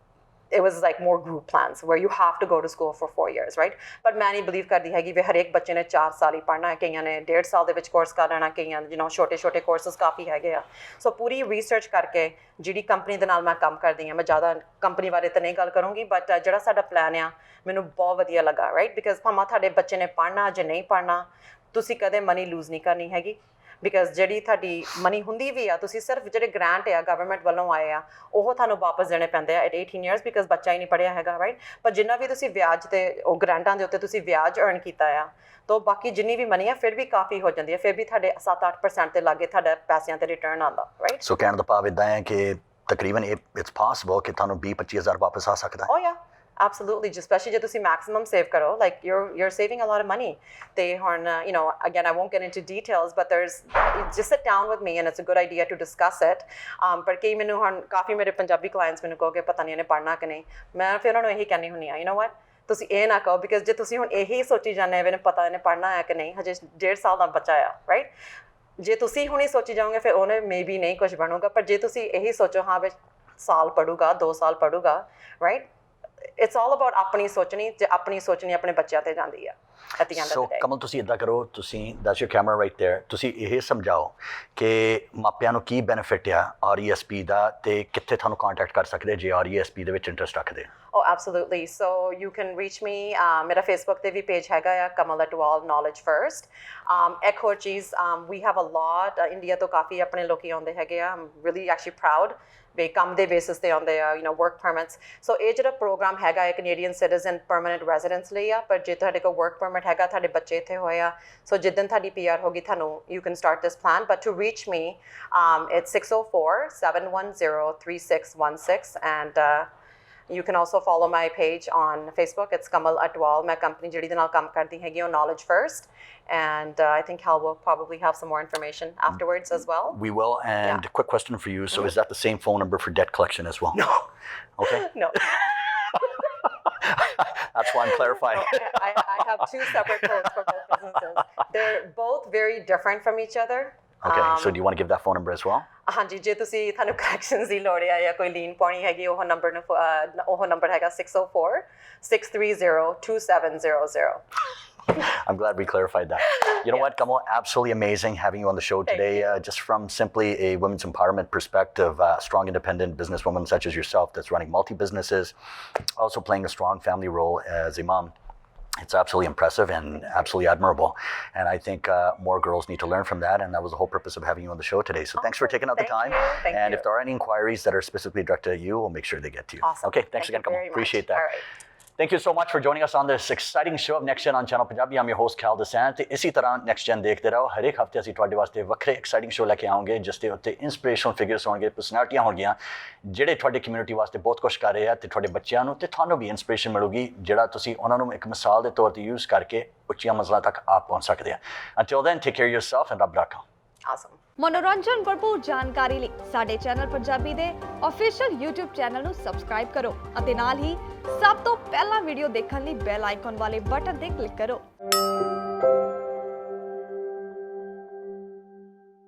it was like more group plans where you have to go to school for 4 years, right? but ਮੈਂ ਨਹੀਂ ਬਲੀਵ ਕਰਦੀ ਹੈਗੀ ਵੀ ਹਰੇਕ ਬੱਚੇ ਨੇ 4 ਸਾਲ ਹੀ ਪੜ੍ਹਨਾ ਹੈ, ਕਈਆਂ ਨੇ 1.5 ਸਾਲ ਦੇ ਵਿੱਚ ਕੋਰਸ ਕਰ ਲੈਣਾ, ਕਈਆਂ ਛੋਟੇ ਕੋਰਸਿਸ ਕਾਫੀ ਹੈਗੇ ਆ। ਸੋ ਪੂਰੀ ਰਿਸਰਚ ਕਰਕੇ ਜਿਹੜੀ ਕੰਪਨੀ ਦੇ ਨਾਲ ਮੈਂ ਕੰਮ ਕਰਦੀ ਹਾਂ ਮੈਂ ਜ਼ਿਆਦਾ ਕੰਪਨੀ ਬਾਰੇ ਤਾਂ ਨਹੀਂ ਗੱਲ ਕਰੂੰਗੀ ਬਟ ਜਿਹੜਾ ਸਾਡਾ ਪਲਾਨ ਆ ਮੈਨੂੰ ਬਹੁਤ ਵਧੀਆ ਲੱਗਾ, ਰਾਈਟ। ਬਿਕਾਜ਼ ਭਾਵੇਂ ਤੁਹਾਡੇ ਬੱਚੇ ਨੇ ਪੜ੍ਹਨਾ ਜੇ ਨਹੀਂ ਪੜ੍ਹਨਾ ਤੁਸੀਂ ਕਦੇ ਮਨੀ ਲੂਜ਼ ਨਹੀਂ ਕਰਨੀ ਹੈਗੀ। ਬਿਕਾਜ਼ ਜਿਹੜੀ ਤੁਹਾਡੀ ਮਨੀ ਹੁੰਦੀ ਵੀ ਆ ਤੁਸੀਂ ਸਿਰਫ ਜਿਹੜੇ ਗ੍ਰਾਂਟ ਆ ਗਵਰਨਮੈਂਟ ਵੱਲੋਂ ਆਏ ਆ ਉਹ ਤੁਹਾਨੂੰ ਵਾਪਸ ਦੇਣੇ ਪੈਂਦੇ ਆ ਐਟ 18 years ਬਿਕਾਜ਼ ਬੱਚਾ ਹੀ ਨਹੀਂ ਪੜ੍ਹਿਆ ਹੈਗਾ, ਰਾਈਟ। ਪਰ ਜਿੰਨਾ ਵੀ ਤੁਸੀਂ ਵਿਆਜ 'ਤੇ ਉਹ ਗ੍ਰਾਂਟਾਂ ਦੇ ਉੱਤੇ ਤੁਸੀਂ ਵਿਆਜ ਅਰਨ ਕੀਤਾ ਆ ਤਾਂ ਬਾਕੀ ਜਿੰਨੀ ਵੀ ਮਨੀ ਆ ਫਿਰ ਵੀ ਕਾਫੀ ਹੋ ਜਾਂਦੀ ਹੈ, ਫਿਰ ਵੀ ਤੁਹਾਡੇ 7-8% ਦੇ ਲਾਗੇ ਤੁਹਾਡੇ ਪੈਸਿਆਂ 'ਤੇ ਰਿਟਰਨ ਆਉਂਦਾ, ਰਾਈਟ। ਸੋ ਕਹਿਣ ਦਾ ਭਾਵ ਇੱਦਾਂ ਹੈ ਕਿ ਤਕਰੀਬਨ ਇਟਸ ਪੋਸੀਬਲ ਕਿ ਤੁਹਾਨੂੰ 20-25 ਹਜ਼ਾਰ ਵਾਪਸ ਆ ਸਕਦਾ। ਓ ਯਾ Absolutely, especially ਜੇ ਤੁਸੀਂ maximum save ਕਰੋ, like you're saving a lot of money. They ਹੁਣ, you know, again, I won't get into details, but just sit down with me and it's a good idea to discuss it. ਪਰ ਕਈ ਮੈਨੂੰ ਹੁਣ ਕਾਫੀ ਮੇਰੇ Punjabi clients ਮੈਨੂੰ ਕਹੋਗੇ ਪਤਾ ਨਹੀਂ ਇਹਨੇ ਪੜ੍ਹਨਾ ਕਿ ਨਹੀਂ, ਮੈਂ ਫਿਰ ਉਹਨਾਂ ਨੂੰ ਇਹੀ ਕਹਿੰਦੀ ਹੁੰਦੀ ਆ, you know what, ਤੁਸੀਂ ਇਹ ਨਾ ਕਹੋ, ਬਿਕਾਜ਼ ਜੇ ਤੁਸੀਂ ਹੁਣ ਇਹੀ ਸੋਚੀ ਜਾਂਦੇ ਮੈਨੂੰ ਪਤਾ ਇਹਨੇ ਪੜ੍ਹਨਾ ਹੈ ਕਿ ਨਹੀਂ, ਹਜੇ 1.5 ਸਾਲ ਦਾ ਬੱਚਾ ਆ, ਰਾਈਟ। ਜੇ ਤੁਸੀਂ ਹੁਣੇ ਸੋਚੀ ਜਾਓਗੇ ਫਿਰ ਉਹਨੇ ਮੇਬੀ ਨਹੀਂ ਕੁਝ ਬਣੂਗਾ, ਪਰ ਜੇ ਤੁਸੀਂ ਇਹੀ ਸੋਚੋ ਹਾਂ ਵੀ ਸਾਲ ਪੜੂਗਾ 2 ਸਾਲ ਪੜੂਗਾ, ਰਾਈਟ, ਇਟਸ ਆਲ ਅਬਾਊਟ ਆਪਣੀ ਸੋਚਣੀ, ਜੇ ਆਪਣੀ ਸੋਚਣੀ ਆਪਣੇ ਬੱਚਿਆਂ ਤੇ ਜਾਂਦੀ ਆ at the end of so the day. ਕਮਲ ਤੁਸੀਂ ਇੱਦਾਂ ਕਰੋ, ਤੁਸੀਂ that's your camera right there, ਤੁਸੀਂ ਇਹ ਸਮਝਾਓ ਕਿ ਮਾਪਿਆਂ ਨੂੰ ਕੀ ਬੈਨੀਫਿਟ ਆ RESP ਦਾ ਤੇ ਕਿੱਥੇ ਤੁਹਾਨੂੰ ਕੰਟੈਕਟ ਕਰ ਸਕਦੇ ਜੇ RESP ਦੇ ਵਿੱਚ ਇੰਟਰਸਟ ਰੱਖਦੇ। Oh, absolutely. So you can reach me. ਮੇਰਾ Facebook ਤੇ ਵੀ page ਹੈਗਾ ਆ, Kamal Atwal Knowledge First. ਇੱਕ ਹੋਰ ਚੀਜ਼, we have a lot, India ਤੋਂ ਕਾਫੀ ਆਪਣੇ ਲੋਕੀ ਆਉਂਦੇ ਹੈਗੇ ਆ, I'm really actually proud ਵੀ ਕੰਮ ਦੇ ਬੇਸਿਸ ਤੇ ਆਉਂਦੇ ਆ, you know, work permits. So ਇਹ ਜਿਹੜਾ ਪ੍ਰੋਗਰਾਮ ਹੈਗਾ ਹੈ Canadian citizen permanent residence ਲਈ ਆ, ਪਰ ਜੇ ਤੁਹਾਡੇ ਕੋਲ work permit ਹੈਗਾ, ਤੁਹਾਡੇ ਬੱਚੇ ਇੱਥੇ ਹੋਏ ਆ, ਸੋ ਜਿੱਦਣ ਤੁਹਾਡੀ PR ਹੋਗੀ ਤੁਹਾਨੂੰ you can start this plan. But to reach me, it's 604-710-3616, and you can also follow my page on Facebook. It's Kamal Atwal. My company ਜਿਹੜੀ ਦੇ ਨਾਲ ਕੰਮ ਕਰਦੀ ਹੈਗੀ ਉਹ Knowledge First, and I think Hal will probably have some more information afterwards as well. We will. And quick question for you. So is that the same phone number for debt collection as well? No. Okay. No. That's why I'm clarifying. No, I have 2 separate codes for both businesses. They're both very different from each other. Okay. So do you want to give that phone number as well? ਹਾਂਜੀ, ਜੇ ਤੁਸੀਂ ਤੁਹਾਨੂੰ corrections ਦੀ ਲੋੜ ਆ ਜਾਂ ਕੋਈ ਲੀਨ ਪਾਉਣੀ ਹੈਗੀ, ਉਹ ਨੰਬਰ ਨੂੰ ਉਹ ਨੰਬਰ ਹੈਗਾ 604-630-2700. I'm glad we clarified that. You know what, Kamal? Absolutely amazing having you on the show today. Just from simply a women's empowerment perspective, strong independent businesswoman such as yourself that's running multi-businesses, also playing a strong family role as a mom. It's absolutely impressive and absolutely admirable. And I think more girls need to learn from that. And that was the whole purpose of having you on the show today. So thanks for taking out the time. Thank you. If there are any inquiries that are specifically directed at you, we'll make sure they get to you. Awesome. Okay, thanks again, Kamal. Appreciate that. All right. Thank you so much for joining us on this exciting show of Next Gen on Channel Punjabi. I'm your host, Cal Desant. ਤੇ ਇਸੀ ਤਰ੍ਹਾਂ Next Gen ਦੇਖਦੇ ਰਹੋ। ਹਰ ਇੱਕ ਹਫ਼ਤੇ ਅਸੀਂ ਤੁਹਾਡੇ ਵਾਸਤੇ ਵੱਖਰੇ ਐਕਸਾਈਟਿੰਗ ਸ਼ੋ ਲੈ ਕੇ ਆਵਾਂਗੇ, ਜਿਸ ਦੇ ਉੱਤੇ ਇਨਸਪੀਰੇਸ਼ਨਲ ਫਿਗਰਸ ਹੋਣਗੇ, ਪਰਸਨੈਲਿਟੀਆਂ ਹੋਣਗੀਆਂ, ਜਿਹੜੇ ਤੁਹਾਡੇ ਕਮਿਊਨਿਟੀ ਵਾਸਤੇ ਬਹੁਤ ਕੁਝ ਕਰ ਰਹੇ ਆ, ਤੇ ਤੁਹਾਡੇ ਬੱਚਿਆਂ ਨੂੰ ਤੇ ਤੁਹਾਨੂੰ ਵੀ ਇਨਸਪੀਰੇਸ਼ਨ ਮਿਲੂਗੀ, ਜਿਹੜਾ ਤੁਸੀਂ ਉਹਨਾਂ ਨੂੰ ਇੱਕ ਮਿਸਾਲ ਦੇ ਤੌਰ ਤੇ ਯੂਜ਼ ਕਰਕੇ ਉੱਚੀਆਂ ਮੰਜ਼ਲਾਂ ਤੱਕ ਆਪ ਪਹੁੰਚ ਸਕਦੇ ਆ। Until then, take care of yourself and ਰੱਬ ਰਾਖਾ। Awesome. ਮਨੋਰੰਜਨ ਭਰਪੂਰ ਜਾਣਕਾਰੀ ਲਈ ਸਾਡੇ ਚੈਨਲ ਪੰਜਾਬੀ ਦੇ ਅਫੀਸ਼ੀਅਲ YouTube ਚੈਨਲ ਨੂੰ ਸਬਸਕ੍ਰਾਈਬ ਕਰੋ ਅਤੇ ਨਾਲ ਹੀ ਸਭ ਤੋਂ ਪਹਿਲਾਂ ਵੀਡੀਓ ਦੇਖਣ ਲਈ ਬੈਲ ਆਈਕਨ ਵਾਲੇ ਬਟਨ ਤੇ ਕਲਿੱਕ ਕਰੋ।